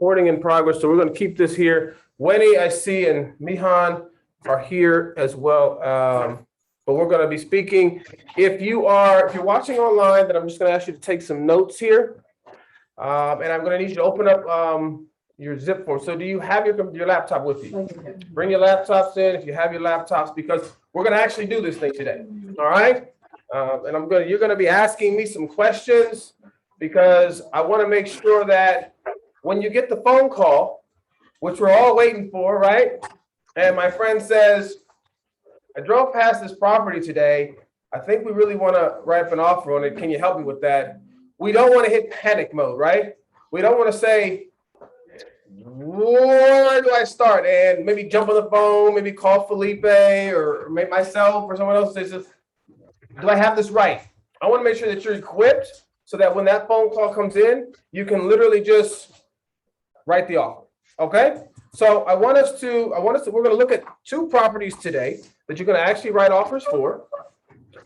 Recording in progress, so we're going to keep this here. Wendy, I see, and Mihan are here as well. But we're going to be speaking. If you're watching online, then I'm just going to ask you to take some notes here. And I'm going to need you to open up your zip form. So do you have your laptop with you? Bring your laptops in if you have your laptops, because we're going to actually do this thing today. All right. And you're going to be asking me some questions, because I want to make sure that when you get the phone call, which we're all waiting for, right? And my friend says, I drove past this property today. I think we really want to write up an offer on it. Can you help me with that? We don't want to hit panic mode, right? We don't want to say, where do I start? And maybe jump on the phone, maybe call Felipe or maybe myself or someone else. Says, do I have this right? I want to make sure that you're equipped so that when that phone call comes in, you can literally just write the offer. Okay? So we're going to look at two properties today that you're going to actually write offers for.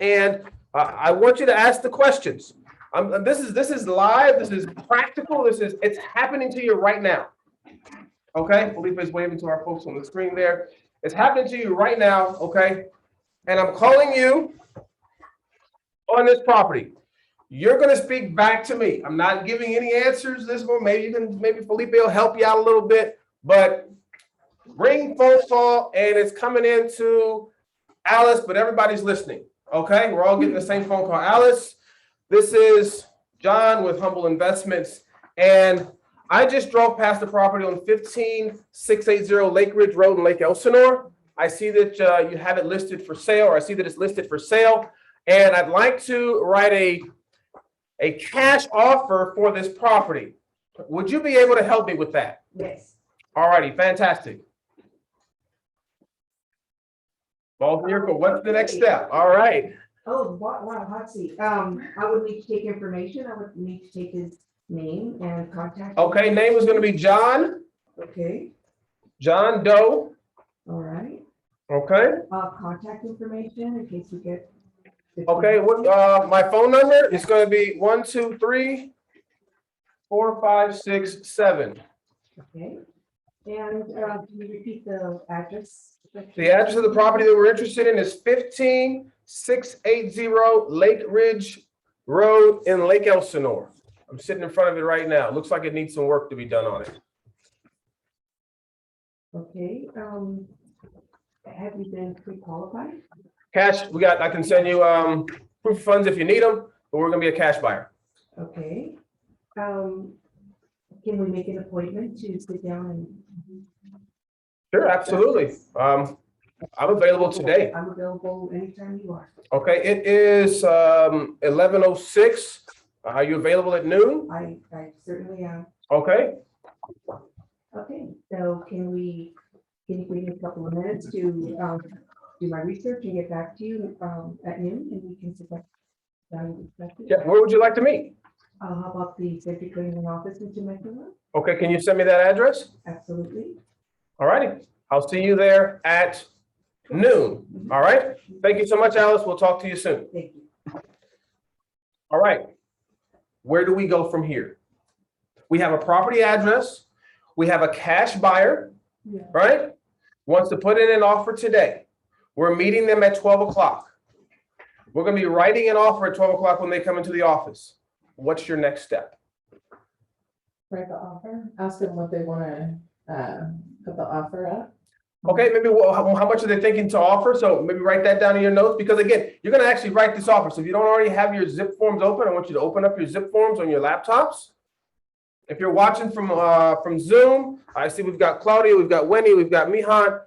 And I want you to ask the questions. This is live. This is practical. It's happening to you right now. Okay? Felipe is waving to our folks on the screen there. It's happening to you right now. Okay? And I'm calling you on this property. You're going to speak back to me. I'm not giving any answers this one. Maybe Felipe will help you out a little bit, but ring phone call, and it's coming into Alice, but everybody's listening. Okay. We're all getting the same phone call. Alice, this is John with Humble Investments. And I just drove past the property on 15680 Lake Ridge Road in Lake Elsinore. I see that you have it listed for sale, or I see that it's listed for sale. And I'd like to write a cash offer for this property. Would you be able to help me with that? Yes. All righty, fantastic. Ball's in your court. What's the next step? All right. Oh, wow, hot seat. I would need to take information. I would need to take his name and contact. Okay, name is going to be John. Okay. John Doe. All right. Okay. Contact information in case we get. Okay, my phone number is going to be 123-4567. Okay. And can you repeat the address? The address of the property that we're interested in is 15680 Lake Ridge Road in Lake Elsinore. I'm sitting in front of it right now. It looks like it needs some work to be done on it. Okay. Have you been pre-qualified? Cash, I can send you proof of funds if you need them, but we're going to be a cash buyer. Okay. Can we make an appointment to sit down and? Sure, absolutely. I'm available today. I'm available anytime you are. Okay, it is 11:06. Are you available at noon? I certainly am. Okay. Okay, so can you give me a couple of minutes to do my research and get back to you at noon, and we can sit down and discuss it? Yeah, where would you like to meet? How about the Century Cleaning Office in Temecula? Okay, can you send me that address? Absolutely. All righty. I'll see you there at noon. All right. Thank you so much, Alice. We'll talk to you soon. Thank you. All right. Where do we go from here? We have a property address. We have a cash buyer, right? Wants to put in an offer today. We're meeting them at 12 o'clock. We're going to be writing an offer at 12 o'clock when they come into the office. What's your next step? Write the offer, ask them what they want to put the offer up. Okay, maybe how much are they thinking to offer? So maybe write that down in your notes, because again, you're going to actually write this offer. So if you don't already have your zip forms open, I want you to open up your zip forms on your laptops. If you're watching from Zoom, I see we've got Claudia, we've got Wendy, we've got Mihan.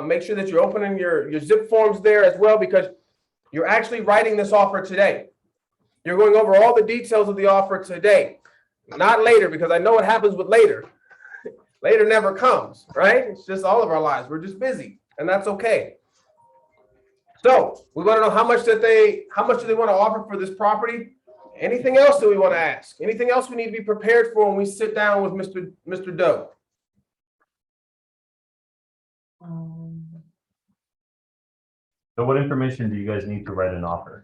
Make sure that you're opening your zip forms there as well, because you're actually writing this offer today. You're going over all the details of the offer today, not later, because I know what happens with later. Later never comes, right? It's just all of our lives. We're just busy, and that's okay. So we want to know how much do they want to offer for this property? Anything else that we want to ask? Anything else we need to be prepared for when we sit down with Mr. Doe? So what information do you guys need to write an offer?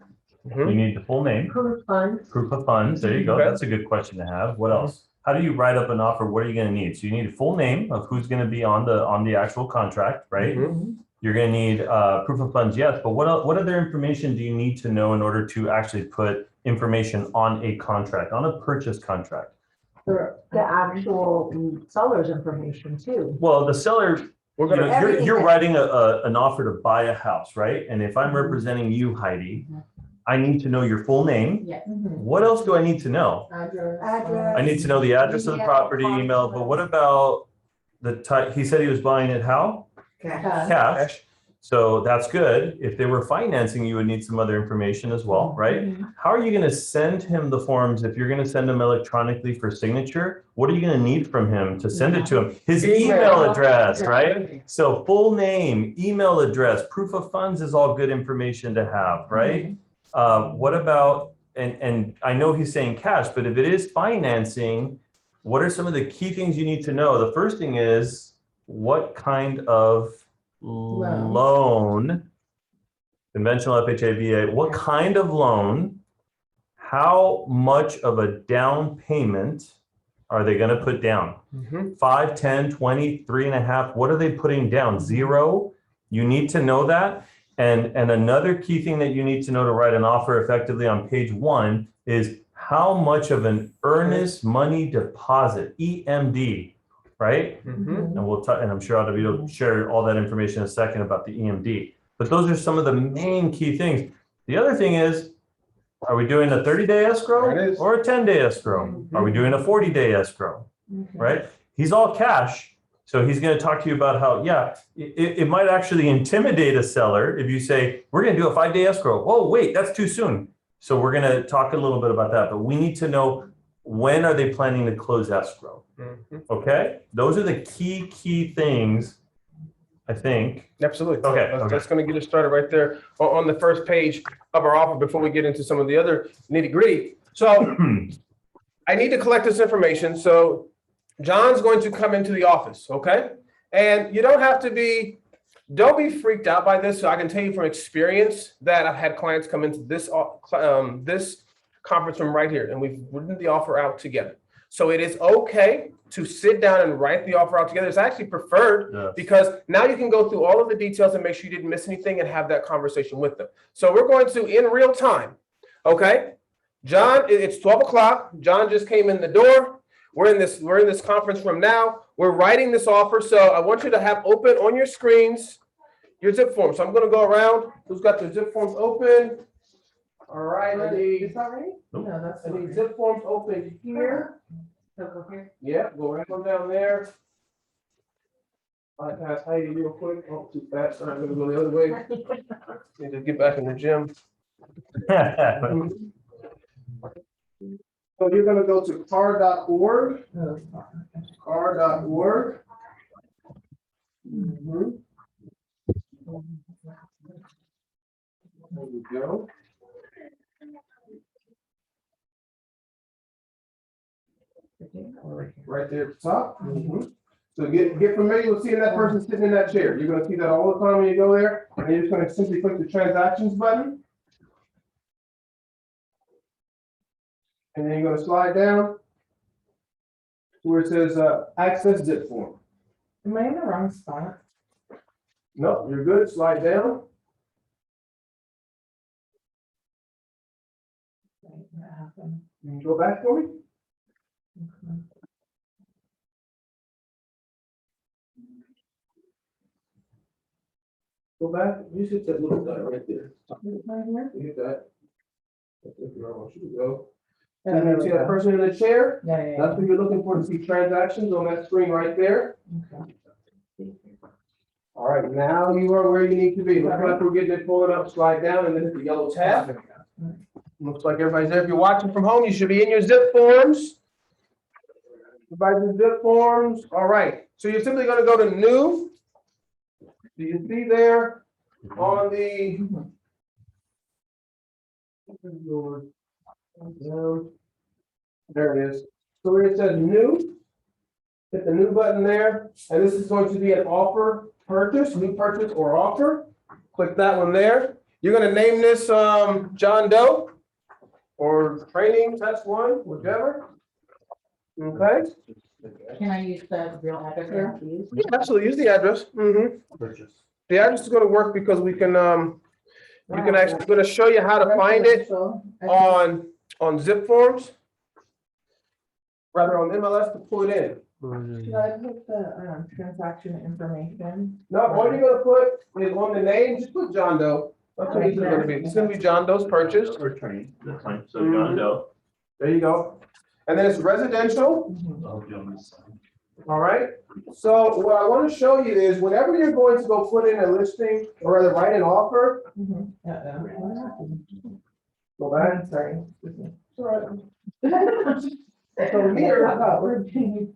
You need the full name, Proof of funds. proof of funds. There you go. Okay. That's a good question to have. What else? how do you write up an offer? What are you gonna need? So you need a full name of who's gonna be on the actual contract, right? Mhm. You're gonna need proof of funds, yes, but what other information do you need to know in order to actually put information on a contract, on a purchase contract? The actual seller's information too. Well, the seller, We're you know, gonna, Everything you're that- writing an offer to buy a house, right? And if I'm representing you, Heidi, I need to know your full name. Yeah. What else do I need to know? Address. I need to know the address of the property, email, but what about the type? He said he was buying it how? Cash. Cash. So that's good. If they were financing, you would need some other information as well, right? How are you going to send him the forms if you're going to send them electronically for signature? What are you going to need from him to send it to him? His email address, right? So full name, email address, proof of funds is all good information to have, right? What about, and I know he's saying cash, but if it is financing, what are some of the key things you need to know? The first thing is what kind of loan, conventional FHA, VA, what kind of loan, how much of a down payment are they going to put down? 5, 10, 20, 3.5, what are they putting down? 0? You need to know that. And another key thing that you need to know to write an offer effectively on page 1 is how much of an earnest money deposit, EMD, right? Mhm. And we'll talk, and I'm sure Audrey will share all that information in a second about the EMD. But those are some of the main key things. The other thing is, are we doing a 30-day escrow There it is. or a 10-day escrow? Are we doing a 40-day escrow, right? He's all cash. So he's going to talk to you about how, yeah, it might actually intimidate a seller if you say, we're going to do a 5-day escrow. Oh, wait, that's too soon. So we're going to talk a little bit about that, but we need to know, when are they planning to close escrow? Mhm. Okay, those are the key things, I think. Absolutely. Okay, That's going to get us started right there on the first page of our offer before we get into some of the other nitty gritty. So I need to collect this information. So John's going to come into the office, okay? And you don't have to don't be freaked out by this. So I can tell you from experience that I've had clients come into this conference room right here, and we've written the offer out together. So it is okay to sit down and write the offer out together. It's actually preferred because now you can go through all of the details and make sure you didn't miss anything and have that conversation with them. So we're going to, in real time, okay? John, it's 12 o'clock. John just came in the door. We're in this conference room now. We're writing this offer. So I want you to have open on your screens your zip form. So I'm going to go around. Who's got their zip forms open? All right. Is that right? Nope. No, that's. I need zip forms open here. Yeah, go right on down there. I pass Heidi real quick. Oh, too fast. So I'm gonna go the other way. Need to get back in the gym. So you're gonna go to car.org. Car.org. Mhm. There we go. Right there at the top. Mhm. So get familiar with seeing that person sitting in that chair. You're gonna see that all the time when you go there. And you're just gonna simply click the transactions button. And then you're gonna slide down to where it says access zip form. Am I in the wrong spot? No, you're good. Slide down. What happened? You can go back for me. Okay. Go back. You hit that little dot right there. Right here? You hit that. That's where I want you to go. Yeah, And there you we see that go. person in the chair? Yeah. That's what you're looking for, to see transactions on that screen right there. Okay. All right, now you are where you need to be. Looks like we're getting it pulling up, slide down, and then hit the yellow tab. Looks like everybody's there. If you're watching from home, you should be in your zip forms. Everybody's in zip forms. All right, so you're simply gonna go to new. Do you see there on the? There it is. So where it says new, hit the new button there, and this is going to be an offer purchase, new purchase or offer. Click that one there. You're gonna name this John Doe or training test one, whichever. Okay? Can I use the real address here? Yeah, absolutely. Use the address. The address is gonna work because we can actually, gonna show you how to find it on zip forms. Rather on MLS to pull it in. Should I put the transaction information? No, all you're gonna put is on the name, just put John Doe. That's what this is gonna be. It's gonna be John Doe's purchase. Returning, that's fine. So John Doe. There you go. And then it's residential, all right? So what I wanna show you is whenever you're going to go put in a listing, or rather write an offer, What happened? go back. I'm sorry. Excuse me. So here, We're being-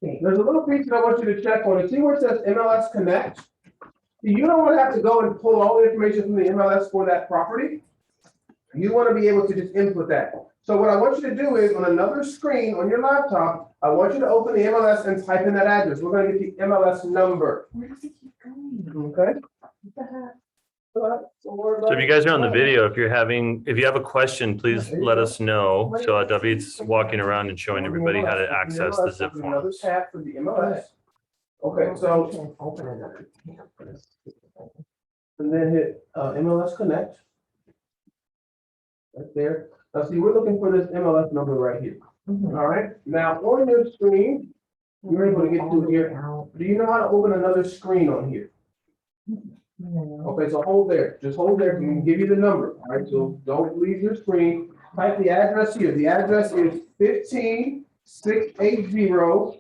there's a little piece that I want you to check on. You see where it says MLS Connect? You don't want to have to go and pull all the information from the MLS for that property. You want to be able to just input that. So what I want you to do is on another screen on your laptop, I want you to open the MLS and type in that address. We're going to get the MLS number. Where does it keep going? Okay? What the heck? So if you guys are on the video, if you have a question, please let us know. So David's walking around and showing everybody how to access the zip Another forms. tab for the MLS. Okay, so, Can't open another tab. and then hit MLS Connect. Right there. Now see, we're looking for this MLS number right here. Mhm. All right, now on your screen, you're able to get to here. Do you know how to open another screen on here? No. Okay, so hold there, just hold there, we can give you the number, all right, so don't leave your screen. Type the address here, the address is 15680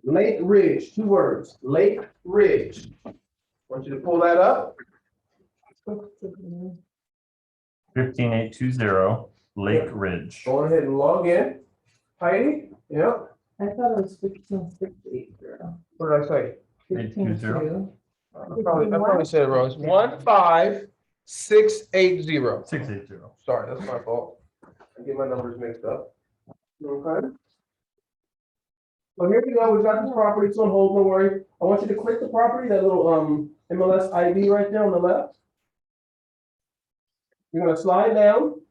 Lake Ridge, 2 words, Lake Ridge. Want you to pull that up, 15820 Lake Ridge. go ahead and log in. Heidi, yep, I thought it was 15680. what did I say? 152. I probably said it wrong, it's 15680. 680. Sorry, that's my fault. I get my numbers mixed up. Okay. So here we go, we've got this property, it's on hold, don't worry. I want you to click the property, that little MLS ID right there on the left. You're gonna slide down.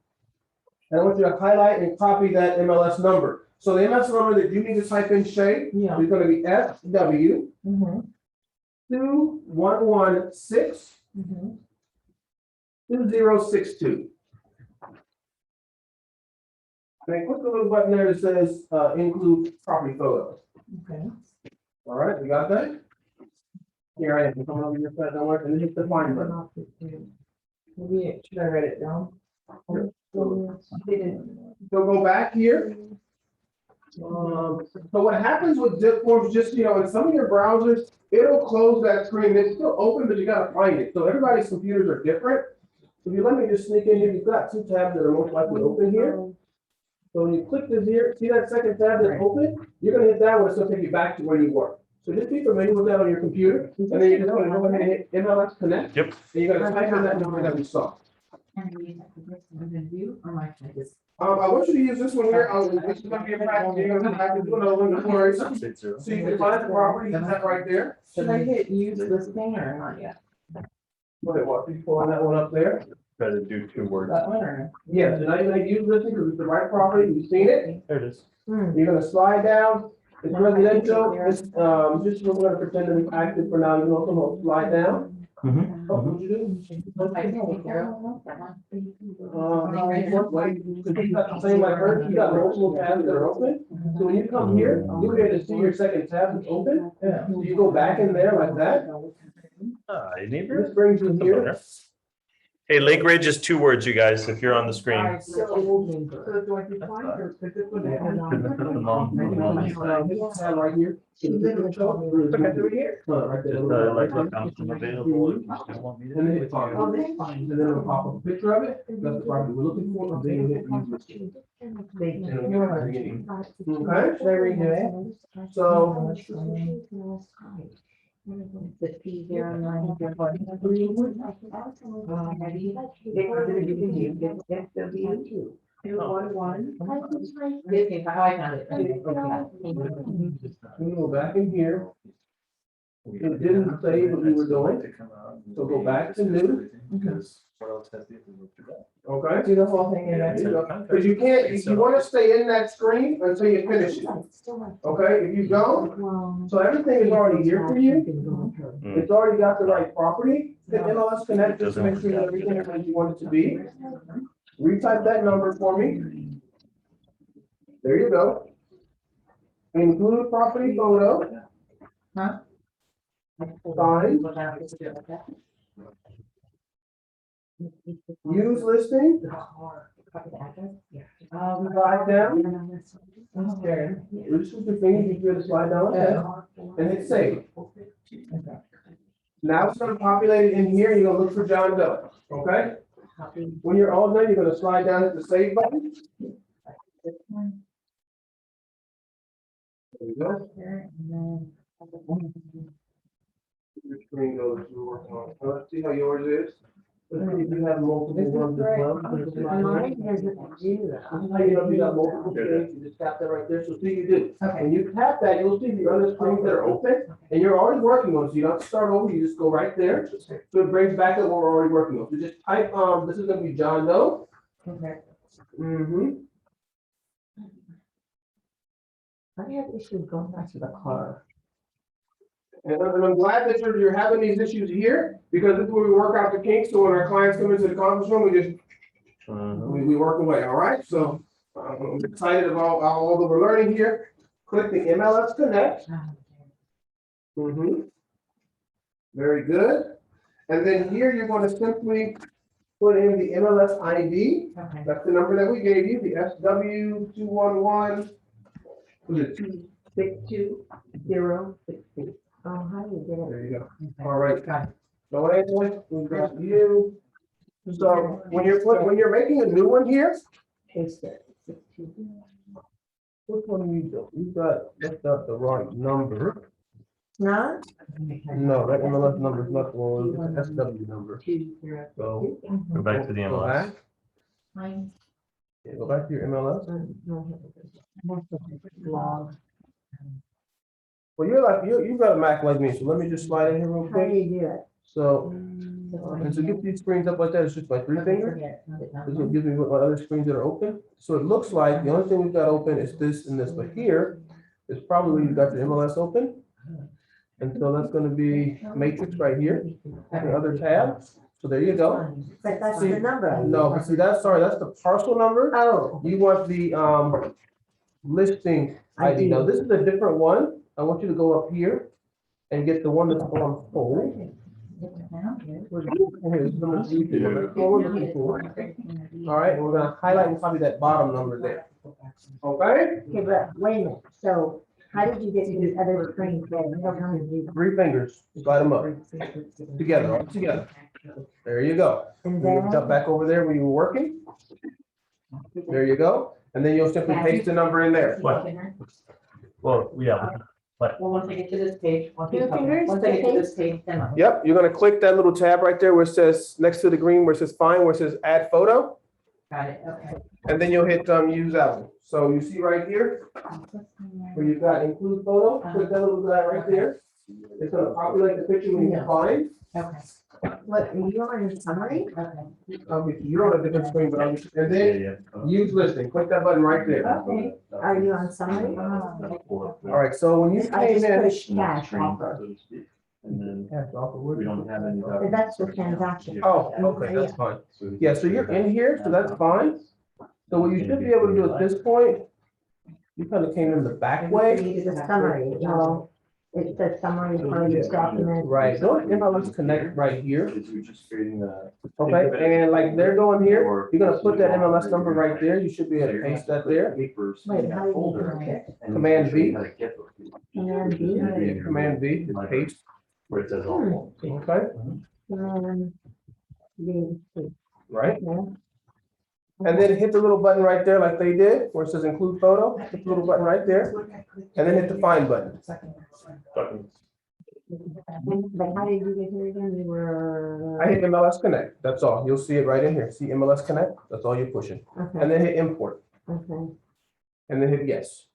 And I want you to highlight and copy that MLS number. So the MLS number that you need to type in, Shay, Yeah. is gonna be FW Mhm. 2116 Mhm. 2062. Then click the little button there that says, include property photos. Okay. All right, you got that? Here I am, coming over your side, don't worry, and then hit the find button. Maybe, should I write it down? So go back here. So what happens with zip forms, just, in some of your browsers, it'll close that screen, it's still open, but you gotta find it. So everybody's computers are different. If you let me just sneak in here, you've got 2 tabs that are most likely open here. So when you click this here, see that second tab that's open? You're gonna hit that one, it's gonna take you back to where you were. So just be familiar with that on your computer, and then you're just gonna go ahead and hit MLS Connect. Yep. And you're gonna type in that number that we saw. I want you to use this one here, this is gonna be a practice, you're gonna have to do another one, don't worry. So 680. you can find the property, use that right there. Should I hit use this thing or not yet? Go ahead, walk, you pulling that one up there. Try to do 2 words. That one or? Yes, and now you're gonna use this because it's the right property, you've seen it. There it is. You're gonna slide down, it's residential, it's, just, we're gonna pretend that it's active for now, you can also slide down. Mhm. Oh, what'd you do? I can take care of that one. You got the same like her, you got multiple tabs that are open, so when you come here, you'll be able to see your second tab that's open. Yeah. So you go back in there like that, Hi, neighbor. this brings you here. Hey, Lake Ridge is 2 words, you guys, if you're on the screen. Tab right here. Right there. Like, look, I'm available. if you still want me to. And then hit file. And then it'll pop up a picture of it, that's the property we're looking for, and then you hit use listing. Okay, Should I redo it? so. The P09. FW 211. I found it. We go back in here. It didn't say what we were doing. So go back to new. Because what else has the moved to that? Okay? Do the whole thing and There you then. go. Because you can't, you want to stay in that screen until you finish it. Okay, if you don't, so everything is already here for you. It's already got the right property. Hit MLS Connect, just to make sure that everything is as you want it to be. Retype that number for me. There you go. Include property photo. Huh? Fine. Use listing. Slide down. Okay. This is the thing, you can slide down like that, and hit save. Now it's gonna populate it in here, you're gonna look for John Doe, okay? When you're all done, you're gonna slide down to the save button. There you go. Your screen goes to work on. Let's see how yours is. Let's see if you have multiple ones as well. Mine doesn't do that. How you know if you got multiple screens, you just tap that right there, so see you do. Okay. When you tap that, you'll see the other screens that are open, and you're already working on, so you don't have to start over, you just go right there. So it brings back up what we're already working on. So just type, this is gonna be John Doe. Okay. Mm-hmm. I have issues going back to the car. And I'm glad that you're having these issues here, because this is where we work out the kinks, so when our clients come into the conference room, we just, we work away, all right? So, I'm excited about all that we're learning here. Click the MLS Connect. Mm-hmm. Very good. And then here, you're going to simply put in the MLS ID. Okay. That's the number that we gave you, the SW211. Was it 62062. Oh, how do you get it? There you go. All right. Got it. No answer, we've got you. So when you're making a new one here, Paste it. 62. which one you do? That's not the right number. No? No, that MLS number is not the one, it's the SW number. 202. So. Go back to the Go MLS. back. Yeah, go back to your MLS. Log. Well, you've got a Mac like me, so let me just slide in here real How do quick. you do it? So, and to get these screens up like that, it's just my three fingers. This will give me what my other screens that are open. So it looks like the only thing we've got open is this and this, but here is probably where you've got your MLS open. And so that's gonna be Matrix right here, the other tab. So there you go. But that's See, the number. No, but see, that's the parcel number. Oh. You want the listing ID. Now, this is a different one. I want you to go up here and get the one that's on hold. Here's number 2. All right, and we're gonna highlight and copy that bottom number there. Okay? Okay, but wait a minute. So how did you get to the other screen? I don't know how to do that. 3 fingers, slide them up together, all together. There you go. And And then then. jump back over there where you were working. There you go. And then you'll simply paste the number in there. What? Well, yeah, Well, once I get to this page, once Two fingers, I get to this page, then I'll. Yep, you're gonna click that little tab right there where it says, next to the green where it says find, where it says add photo. Got it, okay. And then you'll hit use that one. So you see right here, where you've got include photo, click that little guy right there. It's gonna populate the picture when you find. Okay. What, are you on your summary? Okay, you're on a different screen, but and then use listing, click that button right there. Okay. Are you on summary? All right, so when you I came just in. pushed cash offer. And then Cash offer, where we did you- don't have any. But that's the transaction. Oh, okay, that's fine. Yeah, so you're in here, so that's fine. So what you should be able to do at this point, you kind of came in the back way. The summary, well, it says summary part of this document. Right, go to MLS Connect right here, You're just creating the. okay, and like they're going here, you're gonna put that MLS number right there, you should be able to paste that there. Wait, how do you do it? Command V. Command B? Yeah, Command V, just paste, Where it says all. okay, Command B. right? Okay. And then hit the little button right there like they did, where it says include photo, hit the little button right there, and then hit the find button. But how did you get here again? You were. I hit MLS Connect, that's all, you'll see it right in here, see MLS Connect, that's all you're pushing. And Okay, then hit import, okay. and then hit yes.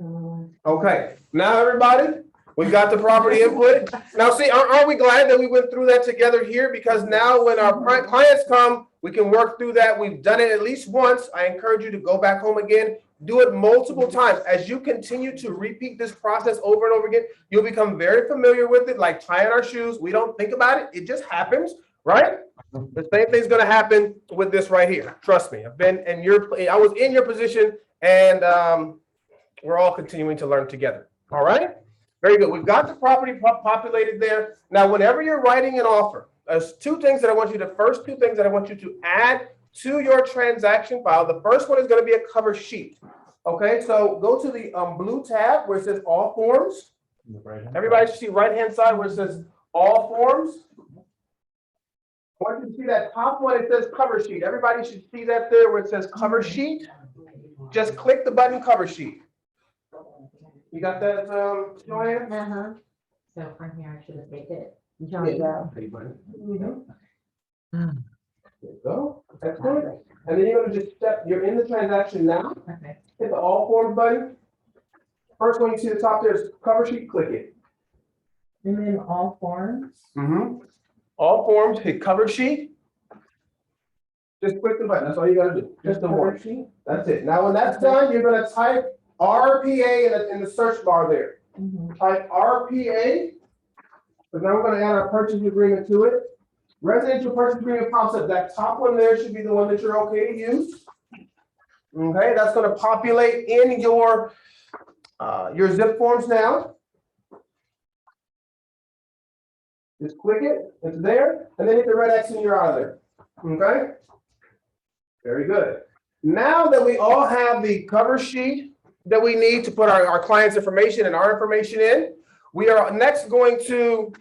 Uh, Okay, now everybody, We've got the property input. Now, see, aren't we glad that we went through that together here? Because now when our clients come, we can work through that. We've done it at least once. I encourage you to go back home again. Do it multiple times. As you continue to repeat this process over and over again, you'll become very familiar with it, like tying our shoes. We don't think about it. It just happens, right? The same thing's going to happen with this right here. Trust me. I was in your position, and we're all continuing to learn together. All right? Very good. We've got the property populated there. Now, whenever you're writing an offer, there's two things that I want you to add to your transaction file. The first one is going to be a cover sheet. Okay, so go to the blue tab where it says all forms. Everybody should see right-hand side where it says all forms. I want you to see that top one, it says cover sheet. Everybody should see that there where it says cover sheet. Just click the button cover sheet. You got that, Joanne? Uh-huh. So from here, I should have taken it. John Doe. There you go. Excellent. And then you're going to just you're in the transaction now. Okay. Hit the all forms button. First one you see the top there is cover sheet, click it. And then all forms. All forms, hit cover sheet. Just click the button. That's all you got to do. Just the cover one. sheet. That's it. Now, when that's done, you're going to type RPA in the search bar there. Type RPA. But then we're going to add our purchase agreement to it. Residential purchase agreement pops up. That top one there should be the one that you're okay to use. Okay, that's going to populate in your zip forms now. Just click it, it's there, and then hit the red X and you're out of there. Okay? Very good. Now that we all have the cover sheet that we need to put our client's information and our information in, we are next going to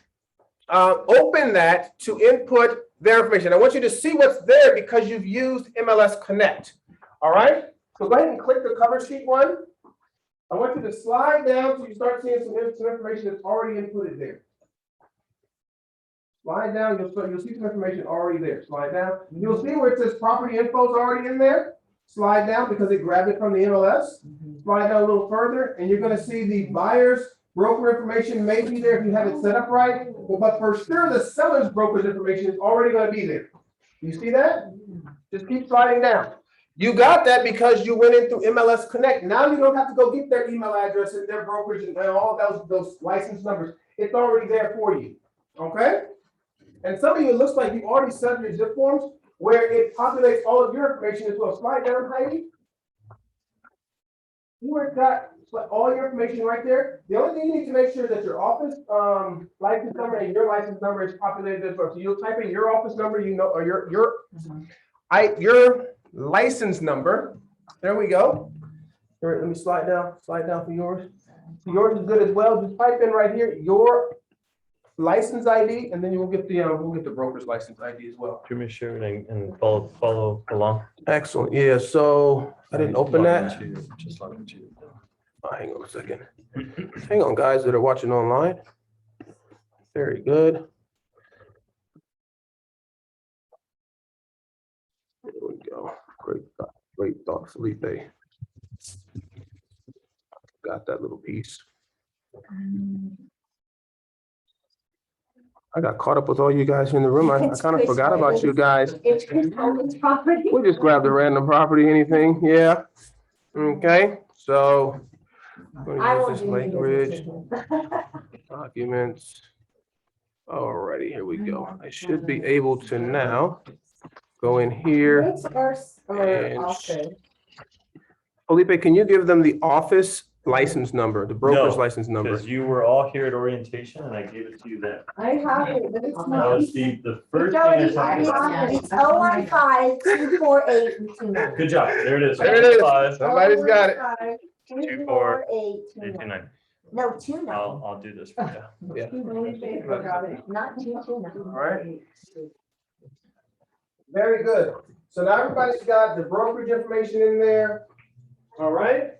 open that to input their information. I want you to see what's there because you've used MLS Connect. All right? So go ahead and click the cover sheet one. I want you to slide down so you start seeing some information that's already inputted there. Slide down, you'll see some information already there. Slide down. You'll see where it says property info is already in there. Slide down because it grabbed it from the MLS. Slide down a little further, and you're going to see the buyer's broker information may be there if you have it set up right. But for sure, the seller's broker's information is already going to be there. You see that? Just keep sliding down. You got that because you went in through MLS Connect. Now you don't have to go get their email address and their brokerage and all of those license numbers. It's already there for you. Okay? And some of you, it looks like you've already set up your zip forms where it populates all of your information as well. Slide down, Heidi. You got all your information right there. The only thing you need to make sure that your office license number and your license number is populated as well. So you'll type in your office number, or your license number. There we go. All right, let me slide down for yours. So yours is good as well. Just type in right here your license ID, and then you will get the broker's license ID as well. Do me share it and follow along. Excellent. Yeah. So I didn't open that. Just log into. Hang on a second. Hang on, guys that are watching online. Very good. There we go. Great thought, Felipe. Got that little piece. I got caught up with all you guys in the room. I kind of forgot about you guys. It's Chris property. We'll just grab the random property, anything. Yeah. Okay. So I'm going I to won't use this do any language. business. Documents. Alrighty, here we go. I should be able to now go in here. Rates are And- also, Felipe, can you give them the office license number, the broker's No, license number? Because you were all here at orientation and I gave it to you then. I have it, but it's That not. was the first it's thing I already, sent you. Yeah. it's 015-248-29. Good job. There it is. There it is. 5, Somebody's got it. 248-29. 89. No, 29. I'll do this for you. Yeah. Not 229. All right. Very good. So now everybody's got the brokerage information in there. All right.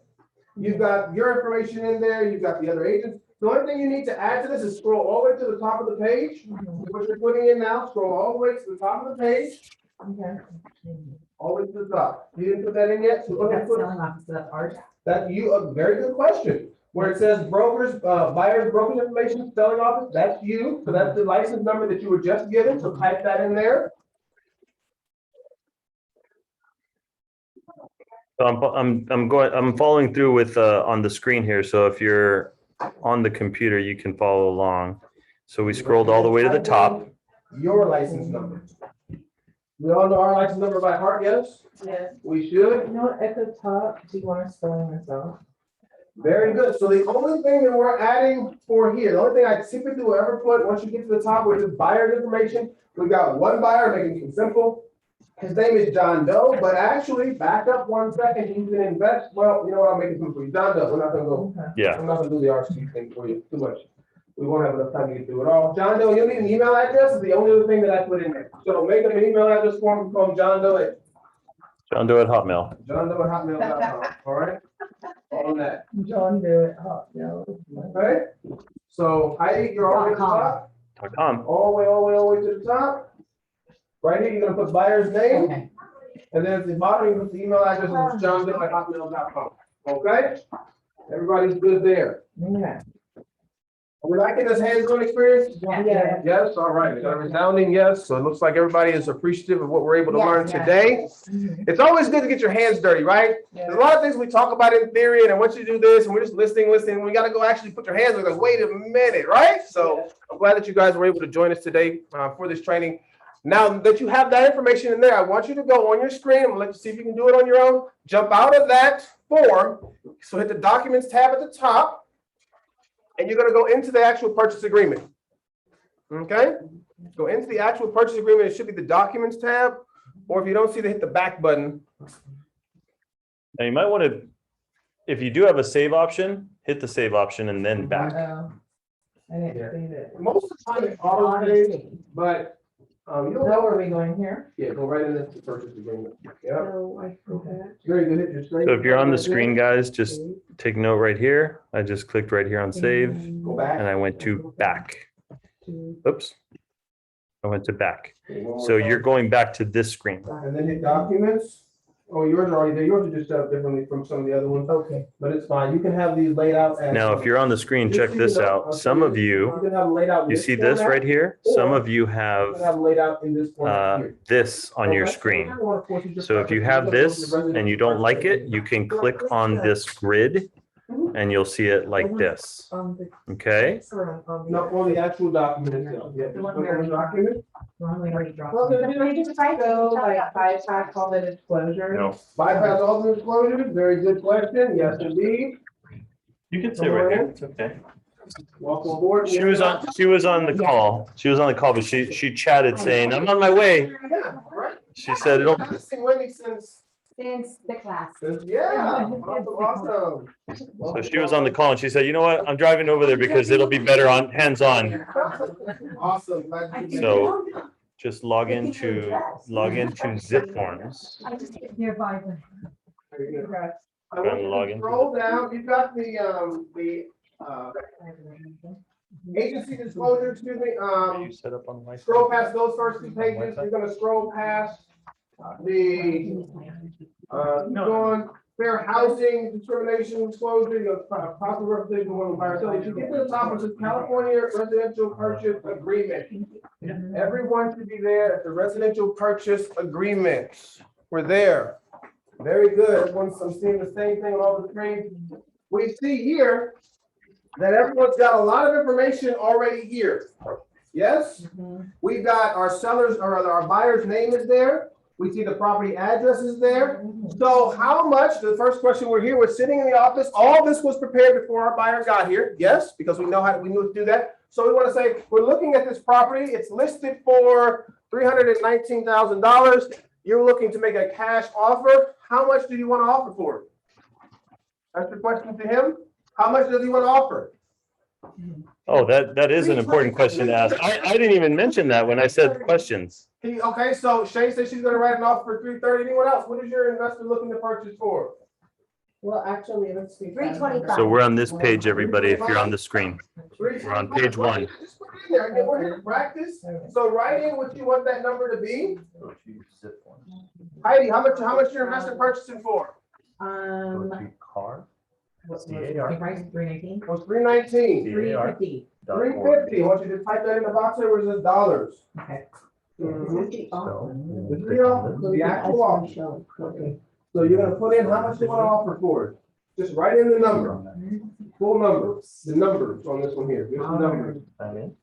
You've got your information in there. You've got the other agents. The only thing you need to add to this is scroll all the way to the top of the page. What you're putting in now, scroll all the way to the top of the page. Okay. All the way to the top. You didn't put that in yet? So go ahead and That's put selling office, so that's ours. that. A very good question. Where it says brokers, buyers, brokers information, selling office, that's you. So that's the license number that you were just given. So type that in there. So I'm following through with, on the screen here. So if you're on the computer, you can follow along. So we scrolled all the way to the top. Your license number. We all know our license number by heart, yes? Yes. We should. You know, what, at the top, do you want to spell this out? Very good. So the only thing that we're adding for here, the only thing I typically will ever put, once you get to the top, which is buyer's information, we got one buyer, making it simple. His name is John Doe, but actually, back up 1 second, he's an invest, well, you know what, I'll make it simple for you. John Doe, we're not gonna go, Okay. Yeah. I'm not gonna do the RC thing for you too much. We won't have enough time to get through it all. John Doe, you'll need an email address, is the only other thing that I put in there. So make up an email address for him, call him John Doe at Hotmail. hotmail.com, all right? On that, John do it, no. okay? So Heidi, you're all the way to the top, .com. all the way to the top. Right here, you're gonna put buyer's name, and then at the bottom, you put the email address, which is johndoe@hotmail.com, okay? Everybody's good there. Yeah. Are we liking this hands-on experience? Yeah. Yes, all right, we got a resounding yes, so it looks like everybody is appreciative of what we're able to Yes, learn yes. today. It's always good to get your hands dirty, right? There's a lot of things we talk about in theory, and then once you do this, and we're just listening, we gotta go actually put your hands, we're like, wait a minute, right? So I'm glad that you guys were able to join us today for this training. Now that you have that information in there, I want you to go on your screen, I'm gonna let you see if you can do it on your own. Jump out of that form, so hit the Documents tab at the top, and you're gonna go into the actual purchase agreement. Okay? Go into the actual purchase agreement, it should be the Documents tab, or if you don't see the, hit the back button. Now you might want to, if you do have a save option, hit the save option and then back. Oh, I didn't see that. Most of the time it's auto save, but you don't Now know. where are we going here? Yeah, go right into the purchase agreement. Yeah, So I put that. very good. Hit your save. So if you're on the screen, guys, just take note right here. I just clicked right here on save Go back. and I went to back. Oops. I went to back. Okay, one more So time. you're going back to this screen. And then hit Documents. Oh, yours are already there. Yours are just set up differently from some of the other ones. Okay. But it's fine. You can have these laid out as. Now, if you're on the screen, check this out. Some of you, can have them laid out in you see this format, right here? Some of you You can have have them laid out in this format here. this on your Okay? screen. Or of course, you just So if you have this and you don't like it, you can click on this grid and you'll see it like this. Okay? No, on the actual document itself. Yeah, just The one click we on already the document. So like bypass all the disclosure. No. Bypass all the disclosures. Very good question. Yes, indeed. You can sit right here. It's okay. Welcome aboard. She was on the call. She was on the call, but she chatted saying, I'm on my way. Yeah, right. She said it'll, I haven't seen Wendy since, Since the class. yeah. Awesome. so she was on the call and she said, you know what? I'm driving over there because it'll be better on hands-on. Awesome. Glad you- So just log into Zip Forms. I just nearby. Very good. I Trying want to you log to in. scroll down. You've got the agency disclosure, excuse me, Are you set up on the mic? scroll past those first two pages. You're gonna scroll past the, keep going, fair housing discrimination disclosure, you know, possible representation of women buyers. So if you get to the top, it says California residential purchase agreement. Everyone should be there at the residential purchase agreement. We're there. Very good. Everyone's, I'm seeing the same thing on all the screens. We see here that everyone's got a lot of information already here. Yes? We've got our sellers, or our buyer's name is there. We see the property address is there. So how much, the first question, we're here, we're sitting in the office. All this was prepared before our buyer got here. Yes, because we knew to do that. So we want to say, we're looking at this property. It's listed for $319,000. You're looking to make a cash offer. How much do you want to offer for it? That's the question to him. How much does he want to offer? Oh, that is an important question to ask. I didn't even mention that when I said questions. Okay, so Shay says she's gonna write an offer for $330. Anyone else? What is your investor looking to purchase for? Well, actually, let's do. 325. So we're on this page, everybody, if you're on the screen. We're on page 1. Just put it in there. Again, we're here to practice. So write in what you want that number to be. Heidi, how much your investor purchasing for? Car. CAR. Price 319. It was $319. CAR. 350. $350. I want you to type that in the box there where it says dollars. Okay. Mhm. This is the So, offer. The deal, the actual offer. Okay. So you're gonna put in how much they wanna offer for it. Just write in the number, full number, the numbers on this one here, just the numbers. I'm in.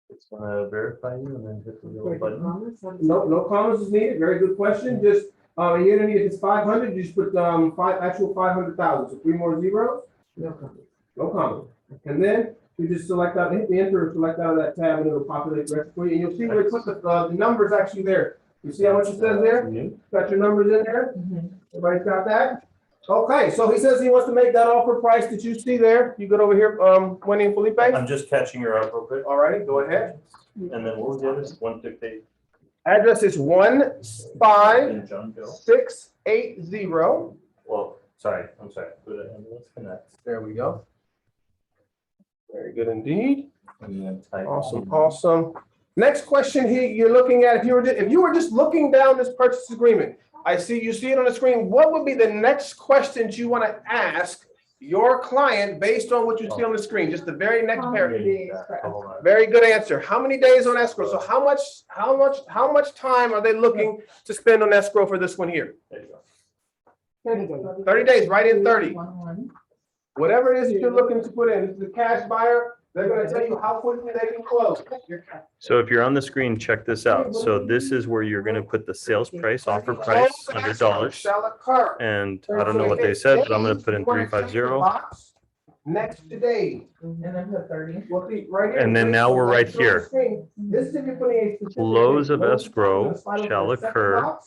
It's gonna verify you and then hit the little button. No commas is needed, very good question, just, and you're gonna need, if it's 500, you just put, actual 500,000, so 3 more zeros, No comment. no comma. And then you just select out, hit the enter, or select out of that tab, and it'll populate the rest for you, and you'll see where it puts the numbers actually there. You see how much it says there? New. Got your numbers in there? Mhm. Everybody's got that? Okay, so he says he wants to make that offer price that you see there. You good over here, Wendy and Felipe? I'm just catching her up real quick. All righty, go ahead. And then what was the other? 168. Address is 15680. John Joe. Well, sorry, I'm sorry. Put it in, let's connect. There we go. Very good indeed. And then type. Awesome, awesome. Next question here, you're looking at, if you were just looking down this purchase agreement, you see it on the screen. What would be the next questions you want to ask your client based on what you see on the screen? Just the very next paragraph. Hold on. Very good answer. How many days on escrow? So how much time are they looking to spend on escrow for this one here? There you go. 30 days. 30 days, right in 30. 1-1. Whatever it is that you're looking to put in, this is a cash buyer. They're gonna tell you how quickly they can close. So if you're on the screen, check this out. So this is where you're gonna put the sales price, offer price, $100. Shall occur. And I don't know what they said, but I'm gonna put in 350. Next to Dave. And then put 30. We'll see right here. And then now we're right here. This is if you're putting a specific- Close of escrow shall occur.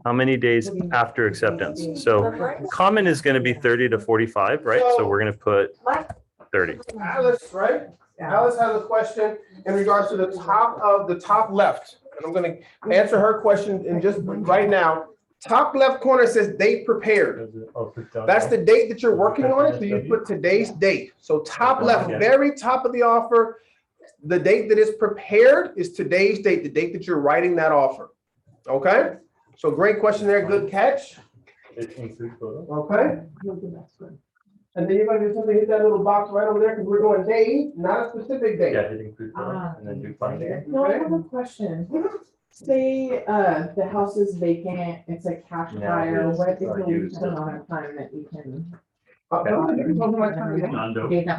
How many days after acceptance? So common is gonna be 30 to 45, right? So we're gonna put 30. Alice, right? Alice has a question in regards to the top left. And I'm gonna answer her question in just right now. Top left corner says date prepared. That's the date that you're working on it, so you put today's date. So top left, very top of the offer, the date that is prepared is today's date, the date that you're writing that offer. Okay? So great question there, good catch. Okay? And then you're gonna do something, hit that little box right over there, because we're going day, not a specific date. Yeah, hitting food photo and then do funding. No, I have a question. Say, the house is vacant, it's a cash Yeah, buyer, it is. what is the Or least used. amount of time that you can? Oh, Condo. Oh,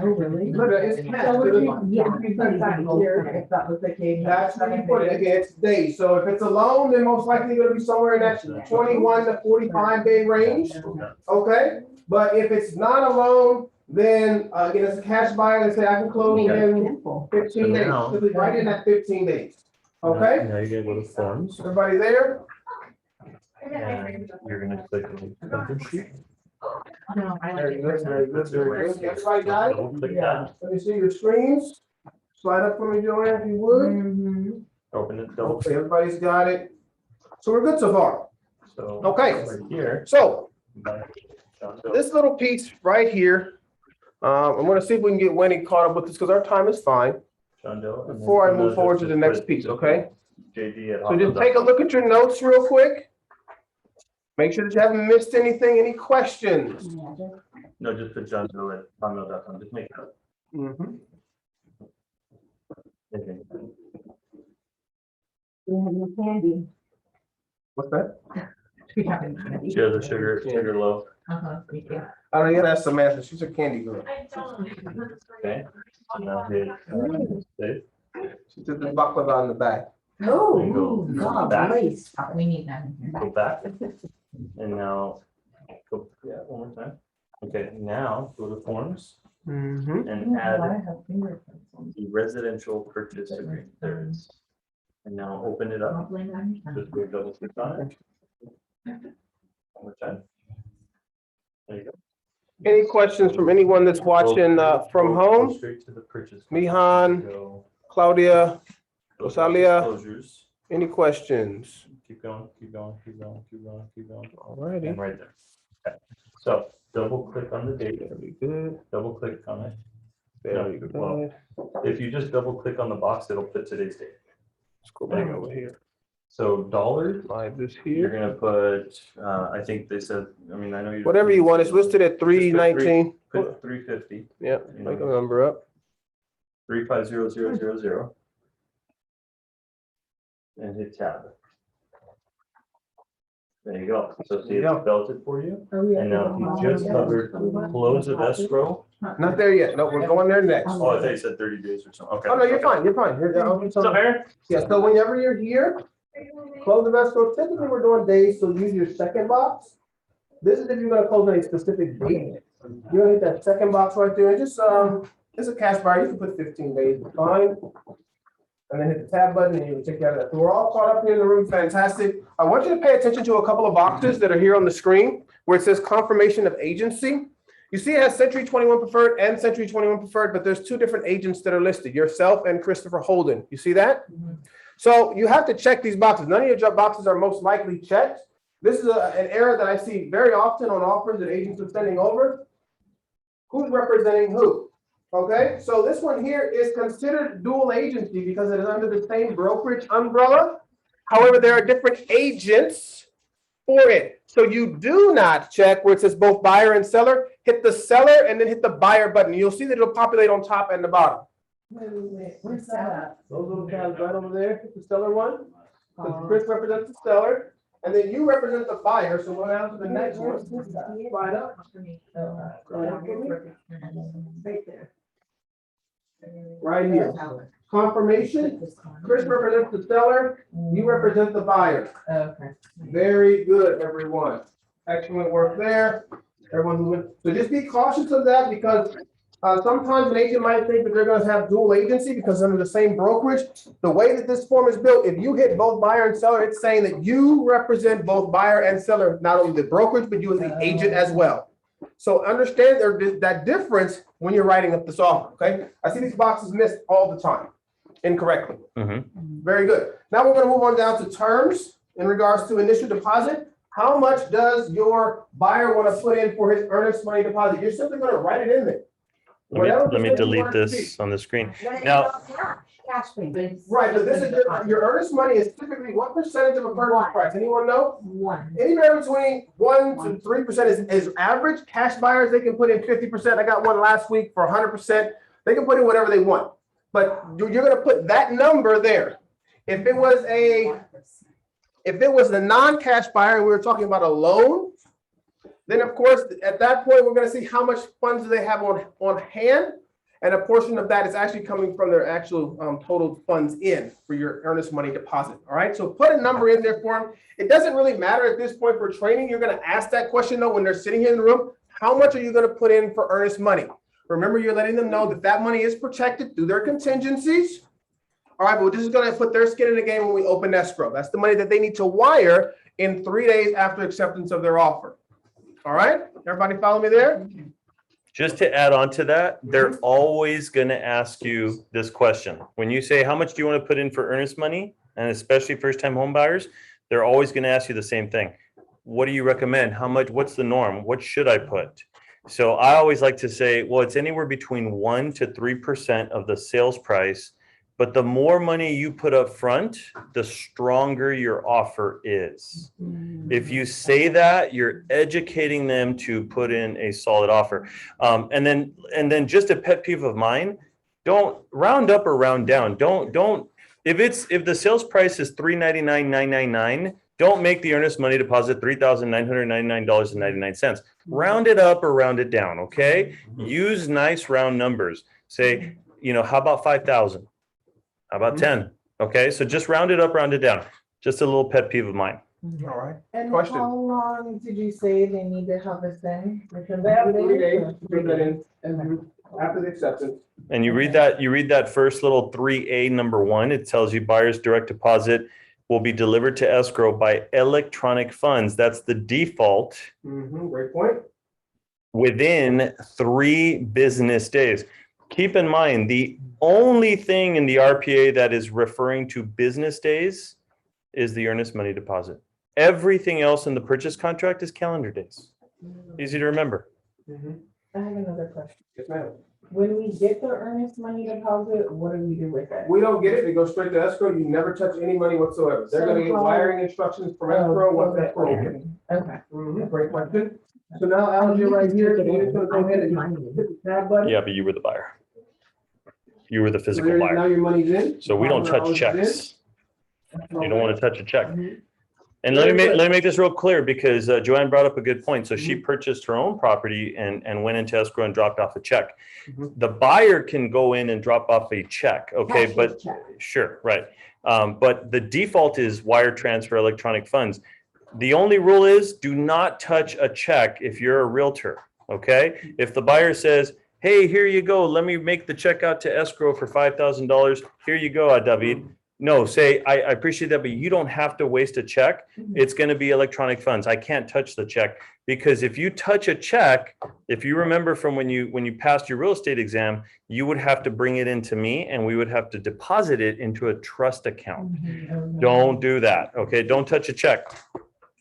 really? It's cash. So would you- Yeah. would you put that here if that was the case? That's where you put it, again, it's days, so if it's a loan, then most likely gonna be somewhere in that 21 to 45 day range, okay? But if it's not a loan, then, again, it's a cash buyer, and say I can close in 15 days, now- so we right in that 15 days, okay? Now you gotta go to forms Everybody there? and you're gonna click on the enter sheet. No, I like Very it. good, very good, very good. Everybody got it? Double click that, Let me see your screens. Slide up for me, Joanne, if you would. Mhm. open it, double Okay, click. everybody's got it. So we're good so far. So. Okay. Right here. So John Doe. this little piece right here, I'm gonna see if we can get Wendy caught up with this because our time is fine. John Doe, and then Before I from move the- forward to the next put- piece, okay? JD at. So just take a look at your notes real quick. Make sure that you haven't missed anything, any questions. No, just put John Doe at hotmail.com, just make it up. Mhm. Okay. We have no candy. What's that? We haven't done it. She has a sugar low, Uh-huh, thank you. I don't know, that's Samantha. She's a candy girl. okay? Now hit, save. She took the baklava in the back. Oh, And go God, back. nice. We need that in here. Go back, and now, go, yeah, one more time. Okay, now go to forms Mhm. and I add have fingerprints on the residential purchase agreement. There it is. And now open it up, Don't blame it on yourself. just go double click on it. One more time. There you go. Any questions from anyone that's watching from Go home? Straight to the purchase. Mihan. Go- Claudia, go to Rosalia. disclosures. any questions? Keep going, keep going, keep going, keep going, keep going. Alrighty. And right there. Okay. So double click on the date, Very good, double click on it. very Well, good. If you just double click on the box, it'll put today's date. Let's go back over here. So dollars, Slide this you're here. gonna put, I think they said, I mean, I know you. Whatever you want. It's listed at 319. Put 350, Yeah, make a number up. 350000. And hit tab. There you go. So see, There you it's go. spelled it for you. Oh, yeah. And now if you just covered close of escrow. Not there yet. No, we're going there next. Oh, I thought you said 30 days or something. Okay. Oh, no, you're okay. fine. You're fine. What's up, Aaron? Yeah, so whenever you're here, close the escrow. Typically, we're doing days, so use your second box. This is if you're gonna close on a specific date. You're gonna hit that second box right there, and just, it's a cash buyer. You can put 15 days, fine. And then hit the tab button and you can take care of that. So we're all caught up here in the room. Fantastic. I want you to pay attention to a couple of boxes that are here on the screen where it says confirmation of agency. You see it has Century 21 Preferred and Century 21 Preferred, but there's two different agents that are listed, yourself and Christopher Holden. You see that? So you have to check these boxes. None of your boxes are most likely checked. This is an error that I see very often on offers that agents are sending over. Who's representing who? Okay, so this one here is considered dual agency because it is under the same brokerage umbrella. However, there are different agents for it. So you do not check where it says both buyer and seller. Hit the seller and then hit the buyer button. You'll see that it'll populate on top and the bottom. Wait, where's that? Those little tabs right over there, hit the seller one. Because Chris represents the seller, and then you represent the buyer. So go down to the next one. Slide up. Right there. Right here. Confirmation. Chris represents the seller. You represent the buyer. Okay. Very good, everyone. Excellent work there. Everyone's moving. So just be cautious of that because sometimes an agent might think that they're going to have dual agency because under the same brokerage. The way that this form is built, if you hit both buyer and seller, it's saying that you represent both buyer and seller, not only the brokerage, but you as the agent as well. So understand that difference when you're writing up this offer, okay? I see these boxes missed all the time incorrectly. Very good. Now we're going to move on down to terms in regards to initial deposit. How much does your buyer want to put in for his earnest money deposit? You're simply going to write it in there. Let me delete this on the screen. Now, Cash payment. Right, but this is your earnest money is typically what percentage of a purchase price? Anyone know? One. Anywhere between 1% to 3% is average. Cash buyers, they can put in 50%. I got one last week for 100%. They can put in whatever they want. But you're going to put that number there. If it was the non-cash buyer and we were talking about a loan, then of course, at that point, we're going to see how much funds do they have on hand. And a portion of that is actually coming from their actual total funds in for your earnest money deposit. All right. So put a number in there for them. It doesn't really matter at this point for training. You're going to ask that question though when they're sitting here in the room. How much are you going to put in for earnest money? Remember, you're letting them know that that money is protected through their contingencies. All right. But we're just going to put their skin in the game when we open escrow. That's the money that they need to wire in 3 days after acceptance of their offer. All right. Everybody follow me there? just to add on to that, they're always going to ask you this question. When you say, how much do you want to put in for earnest money? And especially first-time home buyers, they're always going to ask you the same thing. What do you recommend? How much? What's the norm? What should I put? So I always like to say, well, it's anywhere between 1% to 3% of the sales price. But the more money you put up front, the stronger your offer is. If you say that, you're educating them to put in a solid offer. And then just a pet peeve of mine, don't round up or round down. Don't if the sales price is $399,999, don't make the earnest money deposit $3,999.99. Round it up or round it down, okay? Use nice round numbers. Say, how about 5,000? How about 10? Okay, so just round it up, round it down. Just a little pet peeve of mine. All right. And Question. how long did you say they need to have this in? They have 3 days to put that in after the acceptance. And you read that first little 3A number 1, it tells you buyer's direct deposit will be delivered to escrow by electronic funds. That's the default. Great point. Within 3 business days. Keep in mind, the only thing in the RPA that is referring to business days is the earnest money deposit. Everything else in the purchase contract is calendar days. Easy to remember. I have another question. Yes, ma'am. When we get the earnest money deposit, what do we do with it? We don't get it, it goes straight to escrow, you never touch any money whatsoever. They're gonna get So how- wiring instructions from escrow once that's broken. Okay. Great question. So now, Alan, you're right here, you're just gonna go ahead and hit the tab button. Yeah, but you were the buyer. You were the So physical now buyer. your money's in. So we don't touch $500 is checks. in. You don't want to touch a check. Mhm. And let me make this real clear because Joanne brought up a good point. So she purchased her own property and went into escrow and dropped off a check. Mhm. The buyer can go in and drop off a check, okay? Cashier's But check. sure, right. But the default is wire transfer electronic funds. The only rule is do not touch a check if you're a realtor, okay? If the buyer says, hey, here you go, let me make the check out to escrow for $5,000. Here you go, David. No, say, I appreciate that, but you don't have to waste a check. It's going to be electronic funds. I can't touch the check because if you touch a check, if you remember from when you passed your real estate exam, you would have to bring it into me and we would have to deposit it into a trust account. Don't do that. Okay. Don't touch a check.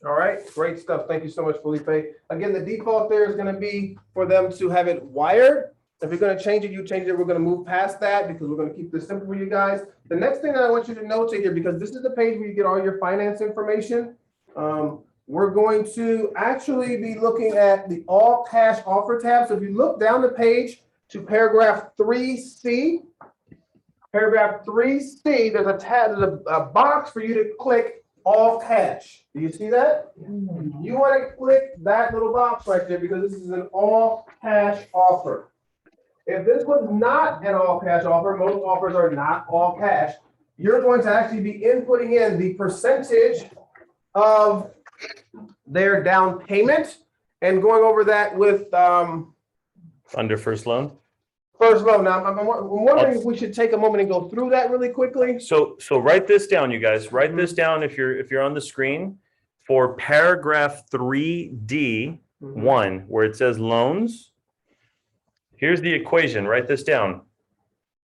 All right, great stuff. Thank you so much, Felipe. Again, the default there is gonna be for them to have it wired. If you're gonna change it, you change it. We're gonna move past that because we're gonna keep this simple for you guys. The next thing that I want you to notate here, because this is the page where you get all your finance information. We're going to actually be looking at the all cash offer tab. So if you look down the page to paragraph 3C, paragraph 3C, there's a tab, there's a box for you to click all cash. Do you see that? You want to click that little box right there because this is an all cash offer. If this was not an all cash offer, most offers are not all cash, you're going to actually be inputting in the percentage of their down payment and going over that with Under first loan. first loan. Now, I'm wondering if we should take a moment and go through that really quickly. So write this down, you guys. Write this down if you're on the screen for paragraph 3D1, where it says loans. Here's the equation. Write this down.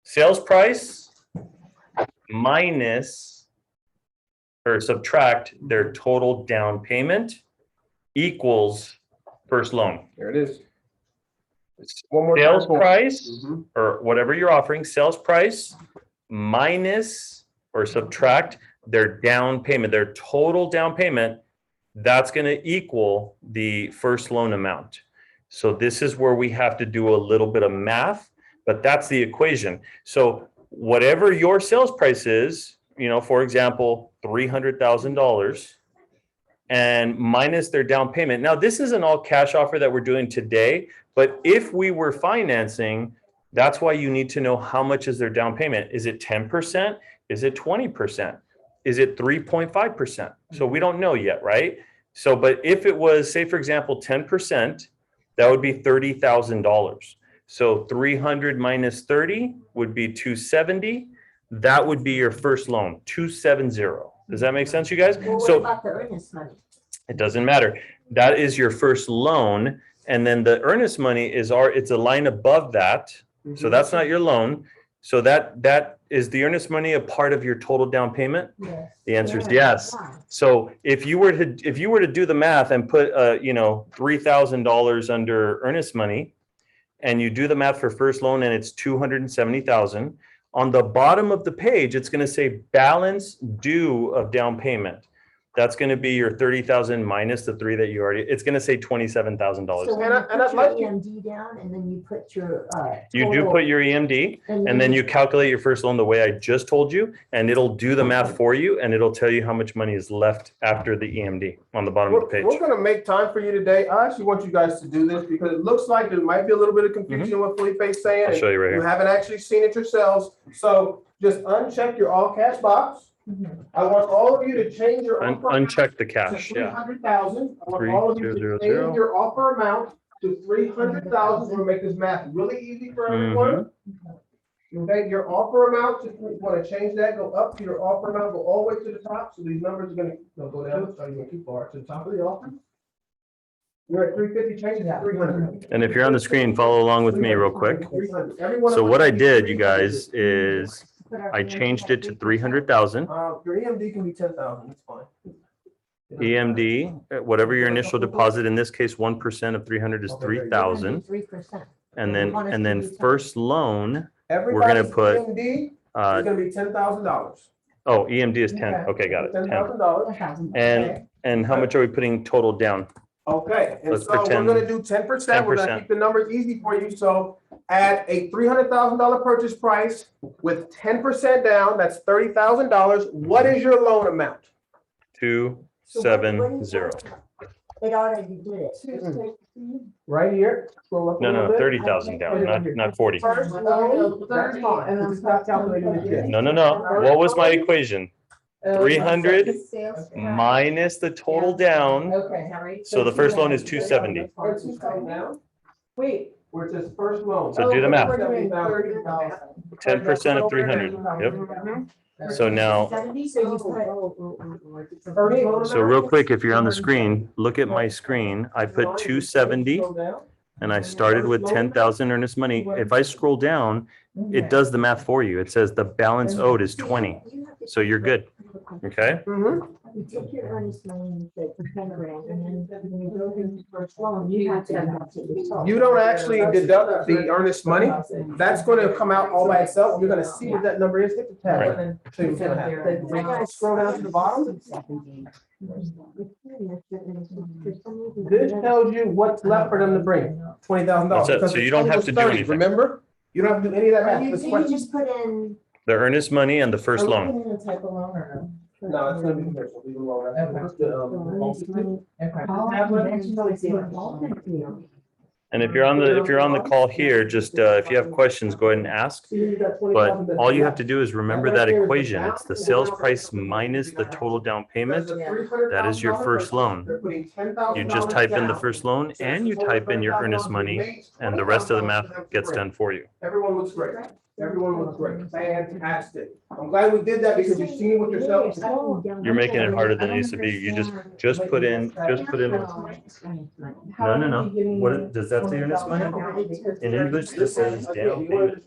Sales price minus or subtract their total down payment equals first loan. There it is. One more Sales time. price Mhm. or whatever you're offering, sales price minus or subtract their down payment, their total down payment, that's going to equal the first loan amount. So this is where we have to do a little bit of math, but that's the equation. So whatever your sales price is, for example, $300,000 and minus their down payment. Now, this is an all cash offer that we're doing today, but if we were financing, that's why you need to know how much is their down payment. Is it 10%? Is it 20%? Is it 3.5%? So we don't know yet, right? So, but if it was, say, for example, 10%, that would be $30,000. So 300 minus 30 would be 270. That would be your first loan, 270. Does that make sense, you guys? Well, what So about the earnest money? it doesn't matter. That is your first loan. And then the earnest money it's a line above that. So that's not your loan. So that is the earnest money a part of your total down payment? Yes. The answer is yes. Wow. So if you were to do the math and put $3,000 under earnest money, and you do the math for first loan and it's 270,000, on the bottom of the page it's going to say balance due of down payment. That's going to be your 30,000 minus the 3 that you already. It's going to say $27,000. So when And you I'd put your like to- EMD down and then you put your. You do total- put your EMD and then you calculate your first loan the way I just told you, and it'll do the math for you and it'll tell you how much money is left after the EMD on the bottom of the We're page. going to make time for you today. I actually want you guys to do this because it looks like there might be a little bit of confusion with Felipe's saying. I'll show you right You here. haven't actually seen it yourselves. So just uncheck your all cash box. Mhm. I want all of you to change your offer Uncheck the to cash, yeah. 300,000. I want all of you to 3000. change your offer amount to 300,000. We're gonna make this math really easy for everyone. Okay, your offer amount, if you want to change that, go up to your offer amount, go all the way to the top. So these numbers are gonna go down, it's not even too far, to the top of the offer. You're at 350, change it to 300. And if you're on the screen, follow along with me real quick. 300. Everyone- So what I did, you guys, is Put our I EMD changed at it to 3%. 300,000. Your EMD can be 10,000, it's fine. EMD, whatever your initial deposit, in this case, 1% of 300 is 3,000. 3%. And then first loan, Everybody's put, EMD is uh, gonna be $10,000. oh, EMD is 10. Okay, got it. 10. $10,000. And how much are we putting total down? Okay, and Let's so we're pretend gonna do 10%. We're gonna 10%. keep the numbers easy for you. So at a $300,000 purchase price with 10% down, that's $30,000. What is your loan amount? 270. It already did it. Right here. Scroll up a No, little no, bit. 30,000 down, not 40. First loan, that's fine. And then It's not calculating it yet. No. What was my equation? 300 Sales. minus the total down. Okay. So the first loan is 270. Or 270 down, Wait. where it says first loan. So do the math. 30,000. 10% of 300. Yep. So now, so real quick, if you're on the screen, look at my screen. I put 270 and I started with 10,000 earnest money. If I scroll down, it does the math for you. It says the balance owed is 20. So you're good. Okay. Mhm. You take your earnest money and say for 10 grand, and then when you go into first loan, you have to deduct it yourself. You don't actually deduct the earnest money. That's going to come out all by itself. You're going to see what that number is. Hit the tab button. So you can have it. Then scroll down to the bottom. This tells you what's left for them to bring, $20,000. That's it. So you don't have to do anything. Remember, you don't have to do any of that math. You This you question- just put in. The earnest money and the first loan. Are we putting in a type of loan or no? No, it's going to be here. So leave it alone. That's the, Okay. And if you're on the call here, just if you have questions, go ahead and ask. But all you have to do is remember that equation. It's the sales price minus the total down payment. That is your first loan. You just type in the first loan and you type in your earnest money, and the rest of the math gets done for you. Everyone looks great. Everyone looks great. Fantastic. I'm glad we did that because you've seen it with yourself. You're making it harder than it needs to be. You just put in. No. What does that say earnest money? In English, this says down payment.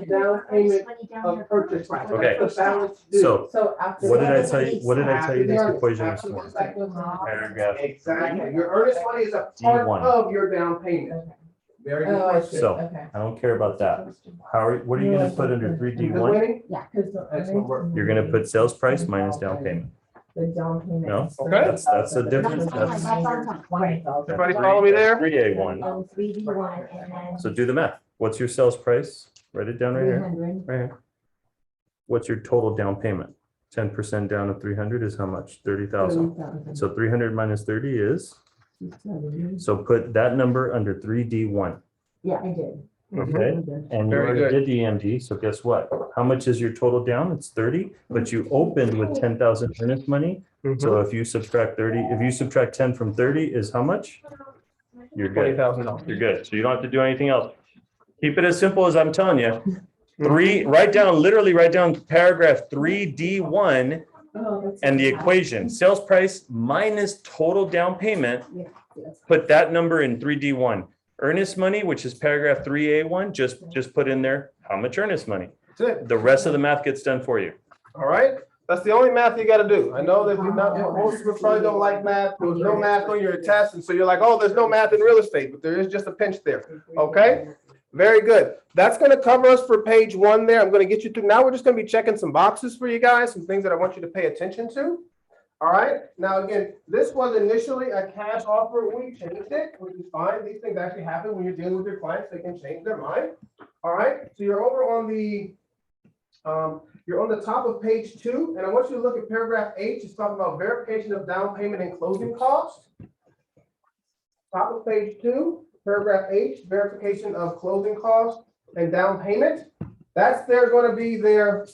Down payment of purchase price. Okay. That's the balance due. So after. what did I tell you? What did I tell you this equation was for? Paragraph. Exactly. Your earnest money is a part D1. of your down payment. Very good Oh, I question. see. So- Okay. I don't care about that. What are you gonna put under 3D1? Winning? Excellent work. You're gonna put sales price minus down payment. The down payment. No? Okay. That's a difference. That's Everybody follow me there? 3A1. 3D1 and then. So do the math. What's your sales price? Write it down right here. 300. Right here. What's your total down payment? 10% down of 300 is how much? 30,000. So 300 minus 30 is, so put that number under 3D1. Yeah, I did. Okay. And you Very already good. did the EMD, so guess what? How much is your total down? It's 30, but you opened with 10,000 earnest money. So if you subtract 30, if you subtract 10 from 30 is how much? You're good. $20,000. You're good. So you don't have to do anything else. Keep it as simple as I'm telling you. Literally write down paragraph 3D1 and the equation, sales price minus total down payment. Put that number in 3D1. Earnest money, which is paragraph 3A1, just put in there how much earnest money. That's it. The rest of the math gets done for you. All right. That's the only math you got to do. I know that most people probably don't like math. There's no math on your test. And so you're like, oh, there's no math in real estate, but there is just a pinch there. Okay. Very good. That's going to cover us for page 1 there. I'm going to get you through. Now we're just going to be checking some boxes for you guys, some things that I want you to pay attention to. All right. Now, again, this was initially a cash offer. We changed it, which is fine. These things actually happen when you're dealing with your clients. They can change their mind. All right. So you're over on the, you're on the top of page 2. And I want you to look at paragraph H. It's talking about verification of down payment and closing costs. Top of page 2, paragraph H, verification of closing costs and down payment. That's going to be their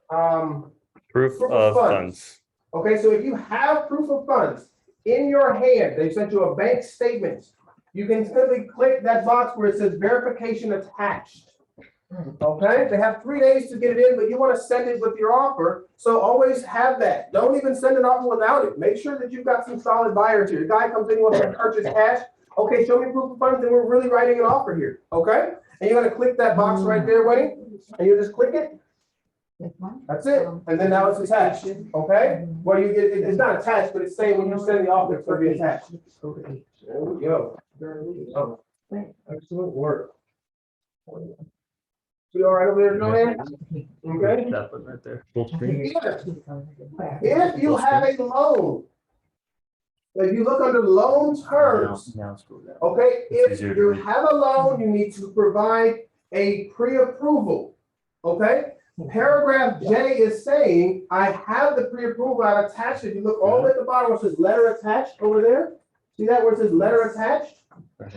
Proof Proof of of funds. funds. okay, so if you have proof of funds in your hand, they sent you a bank statement. You can simply click that box where it says verification attached. Okay, they have 3 days to get it in, but you want to send it with your offer. So always have that. Don't even send an offer without it. Make sure that you've got some solid buyers here. The guy comes in, wants to purchase cash. Okay, show me proof of funds, and we're really writing an offer here. Okay, and you're gonna click that box right there, Winnie, and you just click it. That's it, and then now it's attached. Okay, well, you get it's not attached, but it's saying when you send the offer, it's gonna be attached. There we go. Oh, Excellent work. You all right over there, Joanne? Okay. That one right there. If you have a loan, if you look under loan terms, Now scroll down. okay, It's if easier to you read. have a loan, you need to provide a pre-approval, okay? Paragraph J is saying, I have the pre-approval, I attached it. You look all the way at the bottom where it says letter attached over there. See that where it says letter attached?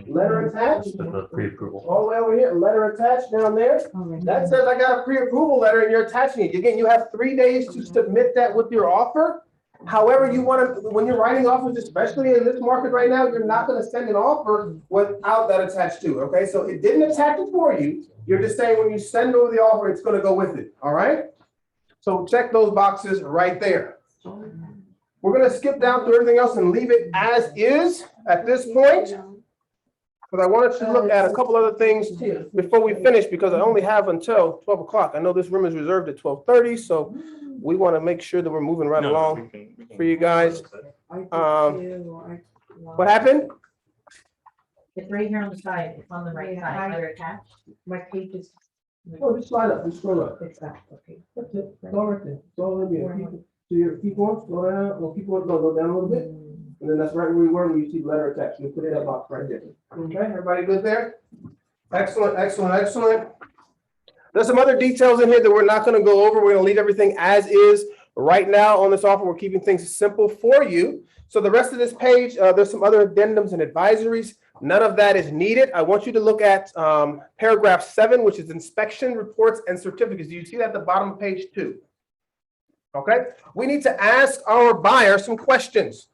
Letter attached, With the pre-approval. all the way over here, letter attached down there. That says I got a pre-approval letter and you're attaching it. Again, you have 3 days to submit that with your offer. However, you want to, when you're writing offers, especially in this market right now, you're not going to send an offer without that attached to it, okay? So it didn't attach it for you. You're just saying when you send over the offer, it's going to go with it, all right? So check those boxes right there. We're going to skip down through everything else and leave it as is at this point. But I wanted to look at a couple other things before we finish, because I only have until 12 o'clock. I know this room is reserved at 12:30, so we want to make sure that we're moving right along for you guys. What happened? It's right here on the side, it's on the right side, letter attached. My page is. Oh, just slide up, just scroll up. It's that, okay. That's it. It's all right there. It's all in there. Keep on, slow down, no, keep on, no, go down a little bit. And then that's right where we were, when you see the letter attached. You put it in that box right there. Okay, everybody good there? Excellent, excellent, excellent. There's some other details in here that we're not going to go over. We're going to leave everything as is. Right now on this offer, we're keeping things simple for you. So the rest of this page, there's some other addendums and advisories. None of that is needed. I want you to look at paragraph 7, which is inspection reports and certificates. Do you see that at the bottom of page 2? Okay, we need to ask our buyer some questions.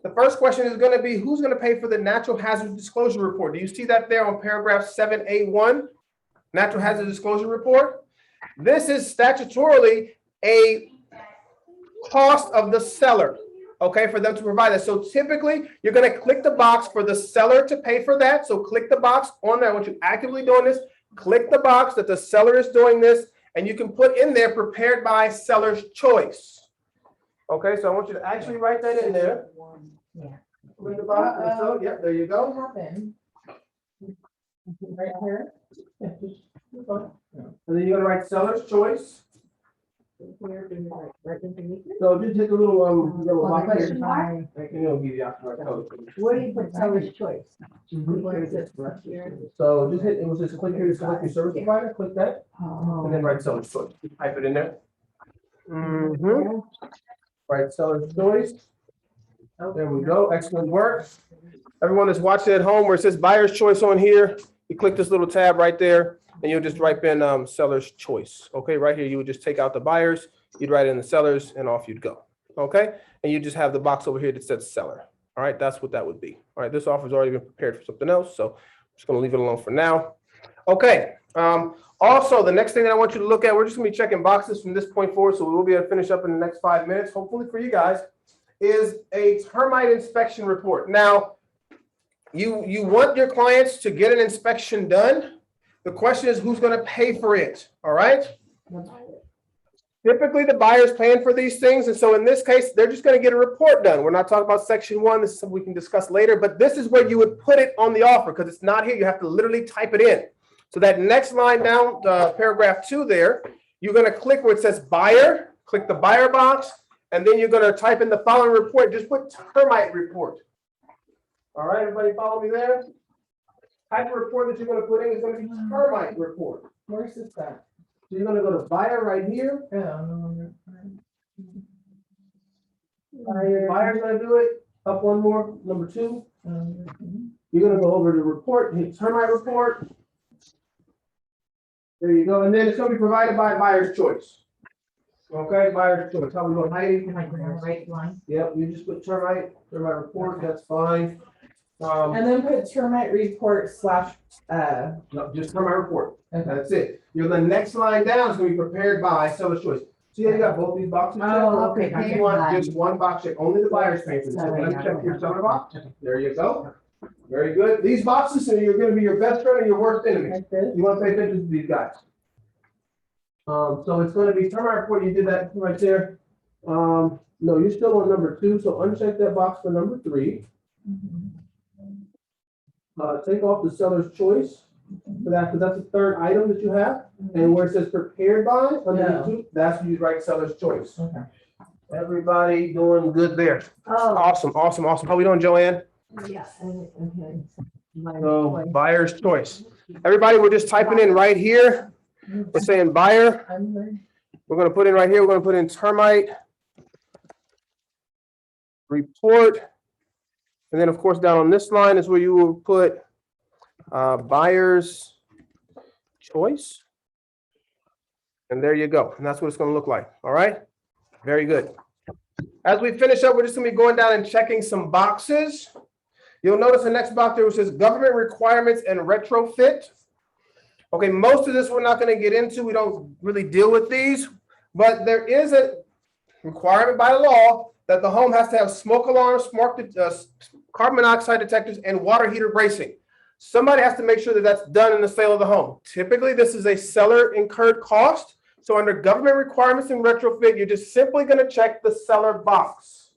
The first question is going to be, who's going to pay for the natural hazard disclosure report? Do you see that there on paragraph 7A1, natural hazard disclosure report? This is statutorily a cost of the seller, okay, for them to provide that. So typically, you're going to click the box for the seller to pay for that. So click the box on there. I want you actively doing this. Click the box that the seller is doing this, and you can put in there prepared by seller's choice. Okay, so I want you to actually write that in there. Yeah. Click the box, and so, yep, there you go. What happened? Right here? Yeah, just- And then you're gonna write seller's choice. So just hit the little, yellow box here. Question mark? And it'll give you the option right color. Where do you put seller's choice? So just hit, it was just click here to select your service provider, click that, and then write seller's choice. Type it in there. Mm-hmm. Right, seller's choice. There we go, excellent work. Everyone that's watching at home, where it says buyer's choice on here, you click this little tab right there, and you'll just type in seller's choice. Okay, right here, you would just take out the buyers, you'd write in the sellers, and off you'd go. Okay, and you just have the box over here that says seller. All right, that's what that would be. All right, this offer's already been prepared for something else, so I'm just gonna leave it alone for now. Okay, also, the next thing that I want you to look at, we're just gonna be checking boxes from this point forward, so we will be able to finish up in the next 5 minutes, hopefully for you guys, is a termite inspection report. Now, you want your clients to get an inspection done. The question is, who's gonna pay for it, all right? Typically, the buyer's paying for these things, and so in this case, they're just gonna get a report done. We're not talking about section 1, this is something we can discuss later, but this is where you would put it on the offer, because it's not here, you have to literally type it in. So that next line down, paragraph 2 there, you're gonna click where it says buyer, click the buyer box, and then you're gonna type in the following report, just put termite report. All right, everybody follow me there? Type of report that you're gonna put in is gonna be termite report. Where's this at? So you're gonna go to buyer right here. Oh, no. Buyer's gonna do it, up one more, number 2. You're gonna go over to report, hit termite report. There you go, and then it's gonna be provided by buyer's choice. Okay, buyer's choice, how we going, Heidi? Am I going on the right line? Yep, you just put termite report, that's fine. And then put termite report / No, just termite report, that's it. The next line down is gonna be prepared by seller's choice. See how you got both these boxes checked? Oh, okay, If gotcha. you want just one box check, only the buyer's paying for this. So let's check your seller box. There you go. Very good. These boxes are gonna be your best friend and your worst enemy. like this. You want to pay attention to these guys. So it's going to be termite report. You did that right there. No, you're still on number 2. So uncheck that box for number 3. take off the seller's choice for that, because that's the third item that you have. And where it says prepared by, underneath, that's where you write seller's choice. Okay. Everybody doing good there. Oh, Awesome, awesome, awesome. How we doing, Joanne? yeah, okay. So buyer's choice. Everybody, we're just typing in right here. We're saying buyer. I'm ready. We're gonna put in right here, we're gonna put in termite report. And then, of course, down on this line is where you will put buyer's choice. And there you go. And that's what it's gonna look like. All right? Very good. As we finish up, we're just gonna be going down and checking some boxes. You'll notice the next box there which says government requirements and retrofit. Okay, most of this we're not gonna get into. We don't really deal with these, but there is a requirement by law that the home has to have smoke alarms, carbon monoxide detectors, and water heater bracing. Somebody has to make sure that that's done in the sale of the home. Typically, this is a seller incurred cost. So under government requirements and retrofit, you're just simply going to check the seller box.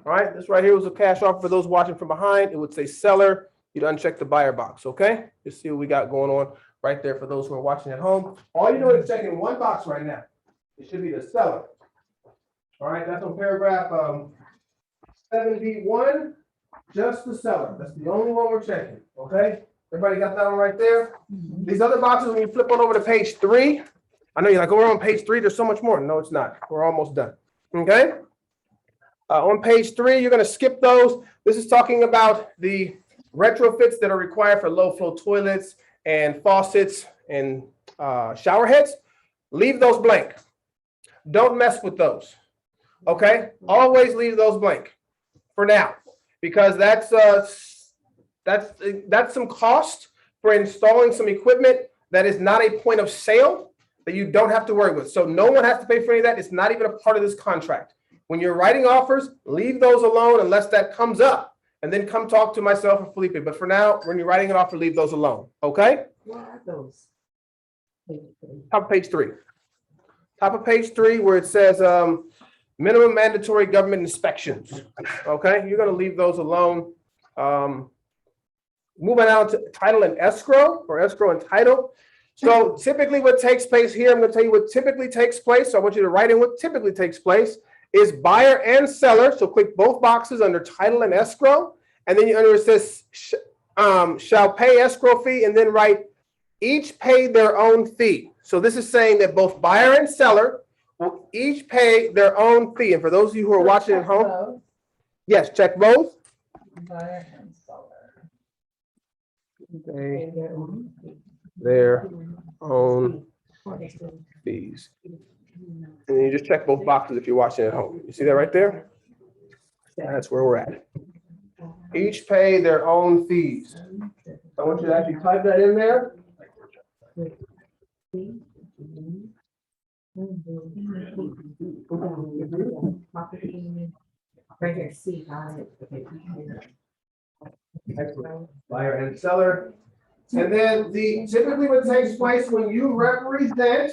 All right, this right here was a cash offer for those watching from behind. It would say seller. You'd uncheck the buyer box, okay? Just see what we got going on right there for those who are watching at home. All you're doing is checking one box right now. It should be the seller. All right, that's on paragraph 7B1, just the seller. That's the only one we're checking, okay? Everybody got that one right there? These other boxes, when you flip on over to page 3, I know you're like, oh, we're on page 3, there's so much more. No, it's not. We're almost done, okay? On page 3, you're gonna skip those. This is talking about the retrofits that are required for low flow toilets and faucets and shower heads. Leave those blank. Don't mess with those. Okay, always leave those blank for now, because that's some cost for installing some equipment that is not a point of sale that you don't have to worry with. So no one has to pay for any of that. It's not even a part of this contract. When you're writing offers, leave those alone unless that comes up, and then come talk to myself or Felipe. But for now, when you're writing an offer, leave those alone. Okay? What are those? Top of page 3. Top of page 3, where it says minimum mandatory government inspections. Okay, you're gonna leave those alone. Moving on to title and escrow, or escrow and title. So typically what takes place here, I'm gonna tell you what typically takes place. So I want you to write in what typically takes place is buyer and seller. So click both boxes under title and escrow. And then under it says shall pay escrow fee, and then write each pay their own fee. So this is saying that both buyer and seller will each pay their own fee. And for those of you who are watching at home, Both yes, check both. buyer and seller. Pay their own fees. And then you just check both boxes if you're watching at home. You see that right there? That's where we're at. Each pay their own fees. I want you to actually type that in there. Right here, see, got it. Excellent. Buyer and seller. And then typically what takes place when you represent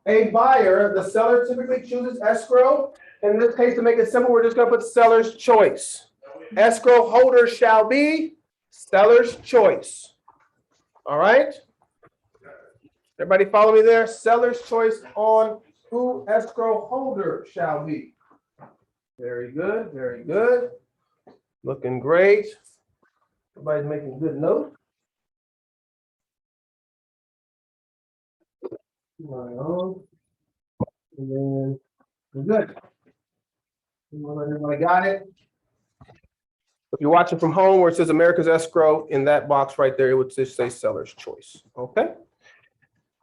a buyer, the seller typically chooses escrow. In this case, to make it simple, we're just gonna put seller's choice. Escrow holder shall be seller's choice. All right? Everybody follow me there? Seller's choice on who escrow holder shall be. Very good, very good. Looking great. Everybody's making good notes. Right on. And then we're good. Everybody got it? If you're watching from home where it says America's escrow, in that box right there, it would just say seller's choice. Okay.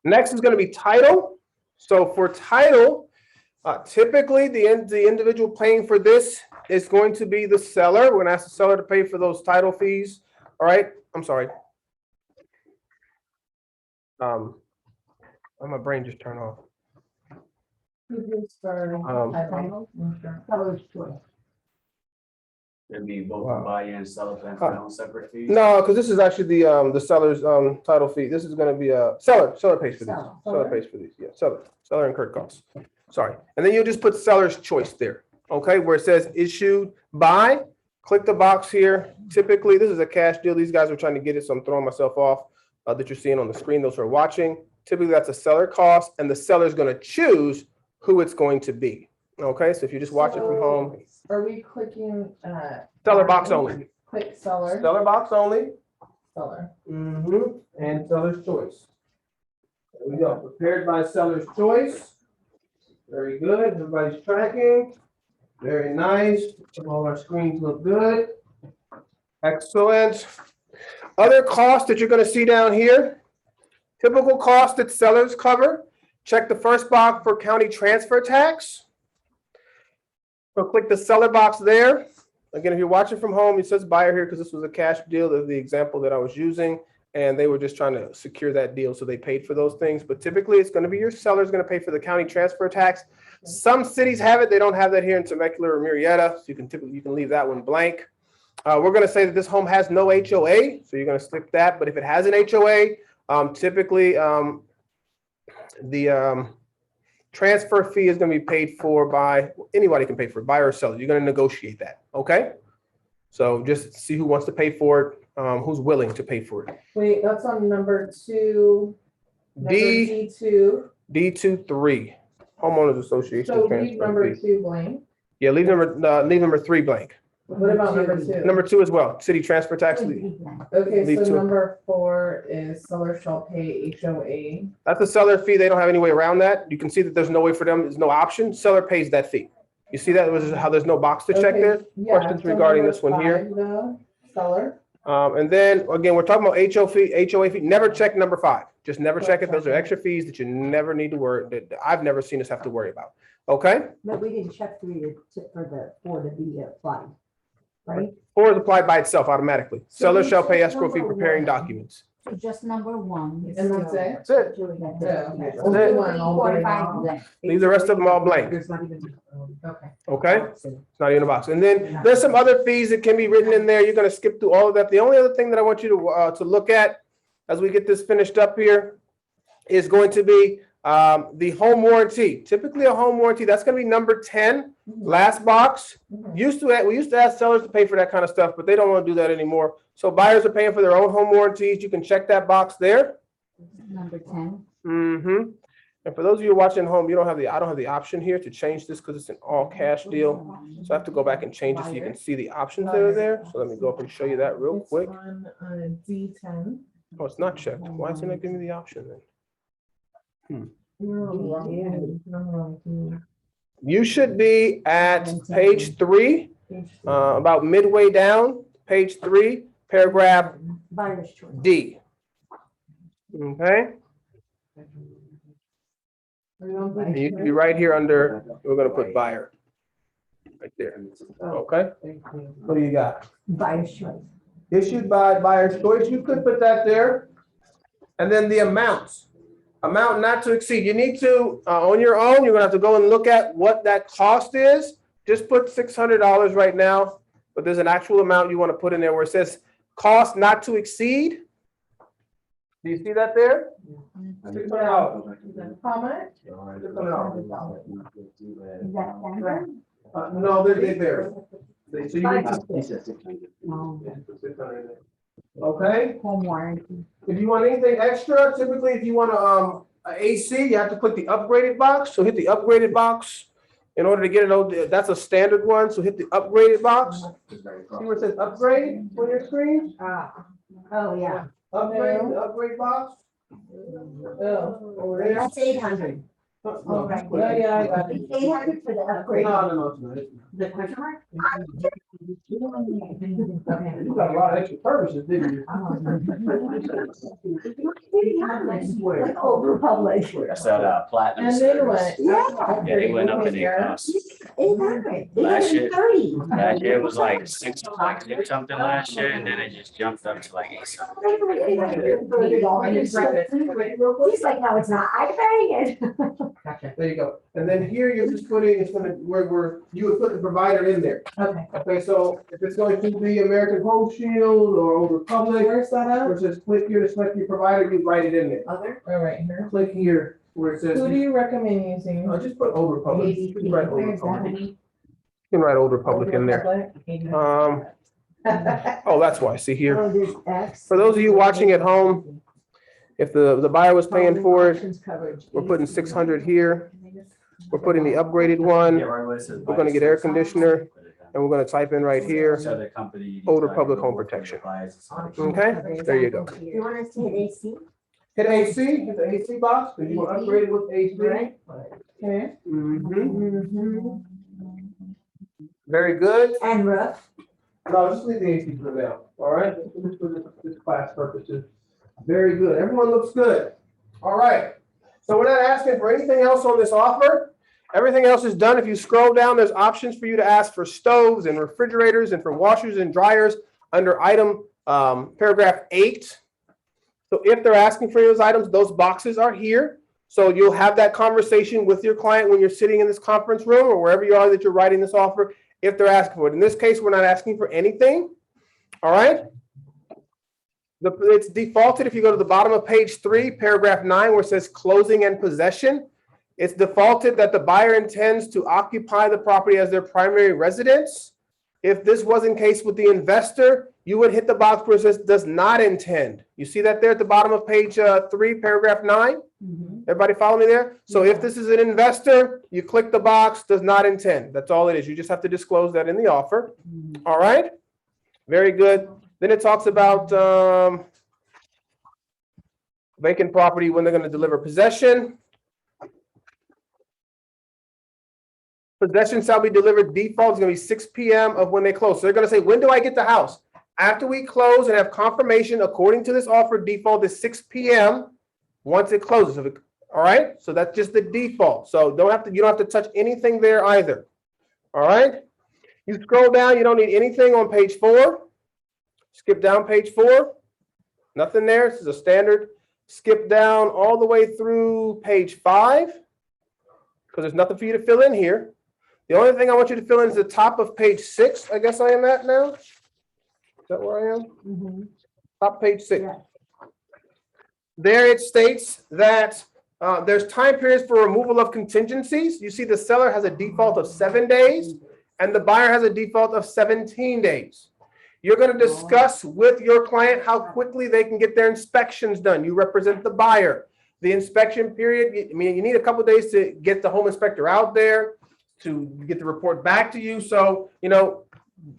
Next is going to be title. So for title, typically the individual paying for this is going to be the seller. We're going to ask the seller to pay for those title fees. All right. I'm sorry. My brain just turned off. Seller's choice. It'd be both Wow. buy and seller paying for their own separate fees. No, because this is actually the seller's title fee. This is going to be a seller pays for these. Seller pays for these. Yeah, seller incurred costs. Sorry. And then you'll just put seller's choice there. Okay, where it says issued by click the box here. Typically, this is a cash deal. These guys are trying to get it, so I'm throwing myself off that you're seeing on the screen, those who are watching. Typically, that's a seller cost, and the seller is going to choose who it's going to be. Okay, so if you just watch it from home, Are we clicking, seller box only. click seller, Seller box only. seller? And seller's choice. There we go. Prepared by seller's choice. Very good. Everybody's tracking. Very nice. All our screens look good. Excellent. Other costs that you're going to see down here. Typical costs that sellers cover. Check the first box for county transfer tax. So click the seller box there. Again, if you're watching from home, it says buyer here because this was a cash deal of the example that I was using. And they were just trying to secure that deal, so they paid for those things. But typically, it's going to be your seller's going to pay for the county transfer tax. Some cities have it; they don't have that here in Temecula or Murrieta, so you can leave that one blank. We're going to say that this home has no HOA, so you're going to skip that. But if it has an HOA, typically the transfer fee is going to be paid for by anybody can pay for it, buyer or seller. You're going to negotiate that, okay? So just see who wants to pay for it. Who's willing to pay for it? Wait, that's on number 2. D2. D23, homeowners association. So leave transfer number fee. 2 blank. Yeah, leave number 3 blank. What about number 2? Number 2 as well, city transfer tax. Okay, leave so 2. number 4 is seller shall pay HOA. That's a seller fee. They don't have any way around that. You can see that there's no way for them. There's no option. Seller pays that fee. You see that was how there's no box to check Okay, there. yeah, Questions so regarding number this one here? 5, though, seller. And then again, we're talking about HOA fee. Never check number 5. Just never check it. Those are extra fees that you never need to worry. That I've never seen us have to worry about. Okay. But we didn't check for the 4 to be applied, right? 4 is applied by itself automatically. Seller we shall pay check escrow fee number preparing 1. documents. So just number 1. And that's it? That's it. Yeah, okay. That's it. All the way down. Leave the rest of them all blank. Okay. Okay. It's not even a box. And then there's some other fees that can be written in there. You're going to skip through all of that. The only other thing that I want you to look at as we get this finished up here is going to be the home warranty. Typically a home warranty, that's going to be number 10, last box. We used to ask sellers to pay for that kind of stuff, but they don't want to do that anymore. So buyers are paying for their own home warranties. You can check that box there. Number 10. And for those of you watching at home, I don't have the option here to change this because it's an all cash deal. So I have to go back and change it so you can see the options that are there. So let me go up and show you that real It's quick. on D10. Oh, it's not checked. Why is it not giving me the option then? You should be at page 3, about midway down, page 3, paragraph Buyer's choice. D. Okay, and you can be right here under, we're gonna put buyer. Right there, okay? What do you got? Buyer's choice. Issued by buyer's choice, you could put that there. And then the amounts, amount not to exceed. You need to, on your own, you're gonna have to go and look at what that cost is. Just put $600 right now, but there's an actual amount you wanna put in there where it says cost not to exceed. Do you see that there? $600. How much? Is that standard? No, they vary. So you need No. to. Okay, Home warranty. if you want anything extra, typically if you want a AC, you have to click the upgraded box. So hit the upgraded box in order to get it. That's a standard one. So hit the upgraded box. See where it says upgrade on your screen? Oh, yeah. Upgrade, the upgrade box. Oh, Over there. That's 800. No, right. yeah, I got it. It's 800 for the upgrade. no. The question mark? You got a lot of extra purposes, didn't you? Like Old Republic. That's that platinum. And then service. what? Yeah, they went up in their cost. 800. Last year- 830. Last year it was like 6 something last year, and then it just jumped up to like 8 something. He's like, no, it's not. I'm paying it. There you go. And then here you're just putting, it's gonna, where you would put the provider in there. Okay. Okay, so if it's going to be American Home Shield or Old Republic, Where's that at? where it says click here to select your provider, you wite it in there. Other? Oh, right here. Click here where it says, Who do you recommend using? just put Old Republic. You can write Old Where's Republic. that? You can write Old Republic in there. Republic? Oh, that's why. See here. Oh, there's X. For those of you watching at home, if the buyer was paying for it, we're putting 600 here. We're putting the upgraded one. We're gonna get air conditioner, and we're gonna type in right here, odor public home protection. Okay, there you go. You want us to hit AC? Hit AC, hit the AC box, because you want to upgrade it with AC. Right. Okay. Mhm. Very good. And roof. No, just leave the AC for now, all right? Just for this class purposes. Very good. Everyone looks good. All right. So we're not asking for anything else on this offer. Everything else is done. If you scroll down, there's options for you to ask for stoves and refrigerators and for washers and dryers under item paragraph 8. So if they're asking for those items, those boxes are here. So you'll have that conversation with your client when you're sitting in this conference room or wherever you are that you're writing this offer, if they're asking for it. In this case, we're not asking for anything. All right. It's defaulted if you go to the bottom of page 3, paragraph 9, where it says closing and possession. It's defaulted that the buyer intends to occupy the property as their primary residence. If this wasn't case with the investor, you would hit the box where it says does not intend. You see that there at the bottom of page 3, paragraph 9? Everybody follow me there? So if this is an investor, you click the box, does not intend. That's all it is. You just have to disclose that in the offer. All right? Very good. Then it talks about vacant property when they're going to deliver possession. Possession shall be delivered. Default is going to be 6 p.m. of when they close. So they're going to say, when do I get the house? After we close and have confirmation, according to this offer, default is 6 p.m. once it closes. All right. So that's just the default. So you don't have to touch anything there either. All right. You scroll down. You don't need anything on page 4. Skip down page 4. Nothing there. This is a standard. Skip down all the way through page 5 because there's nothing for you to fill in here. The only thing I want you to fill in is the top of page 6. I guess I am at now. Is that where I am? Top page 6. Yeah. There it states that there's time periods for removal of contingencies. You see the seller has a default of 7 days and the buyer has a default of 17 days. You're going to discuss with your client how quickly they can get their inspections done. You represent the buyer. The inspection period, I mean, you need a couple of days to get the home inspector out there to get the report back to you. So,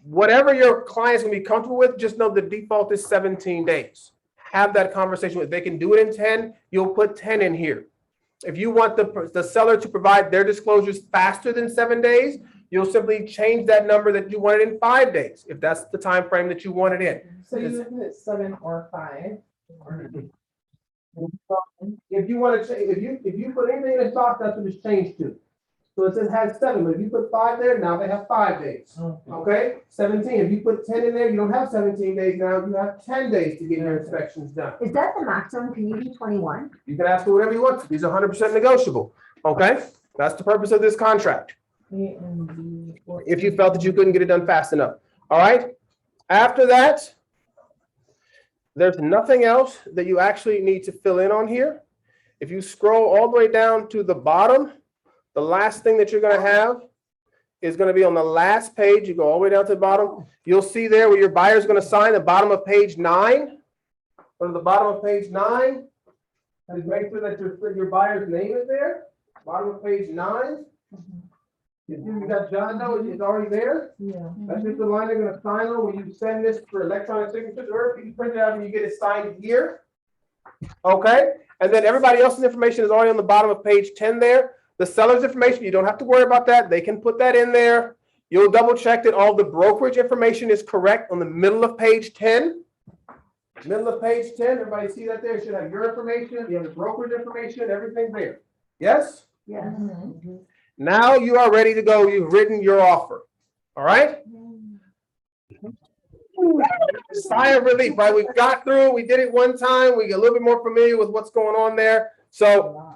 whatever your client's going to be comfortable with, just know the default is 17 days. Have that conversation with. They can do it in 10. You'll put 10 in here. If you want the seller to provide their disclosures faster than 7 days, you'll simply change that number that you wanted in 5 days, if that's the time frame that you want it in. So you would put 7 or 5. If you want to change, if you put anything in the top, that's what it's changed to. So it says has 7, but if you put 5 there, now they have 5 days. Okay, 17. If you put 10 in there, you don't have 17 days now. You have 10 days to get your inspections done. Is that the maximum? Can you do 21? You can ask for whatever you want. These are 100% negotiable. Okay, that's the purpose of this contract. If you felt that you couldn't get it done fast enough. All right. After that, there's nothing else that you actually need to fill in on here. If you scroll all the way down to the bottom, the last thing that you're going to have is going to be on the last page. You go all the way down to the bottom. You'll see there where your buyer is going to sign the bottom of page 9. Go to the bottom of page 9. And make sure that your buyer's name is there. Bottom of page 9. You got John Doe, it's already there. Yeah. That's just the line they're going to sign on when you send this for electronic signatures, or if you print it out and you get it signed here. Okay. And then everybody else's information is already on the bottom of page 10 there. The seller's information, you don't have to worry about that. They can put that in there. You'll double check that all the brokerage information is correct on the middle of page 10. Middle of page 10, everybody see that there? It should have your information, you have the brokerage information, everything there. Yes? Yeah. Now you are ready to go. You've written your offer. All right? Sigh of relief, right? We got through, we did it one time. We get a little bit more familiar with what's going on there. So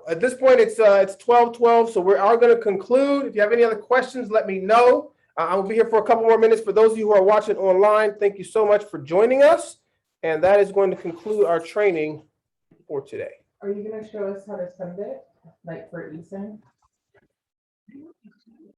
at this point, it's 12:12. So we are going to conclude. If you have any other questions, let me know. I will be here for a couple more minutes. For those of you who are watching online, thank you so much for joining us. And that is going to conclude our training for today. Are you going to show us how to send it, like for eSign?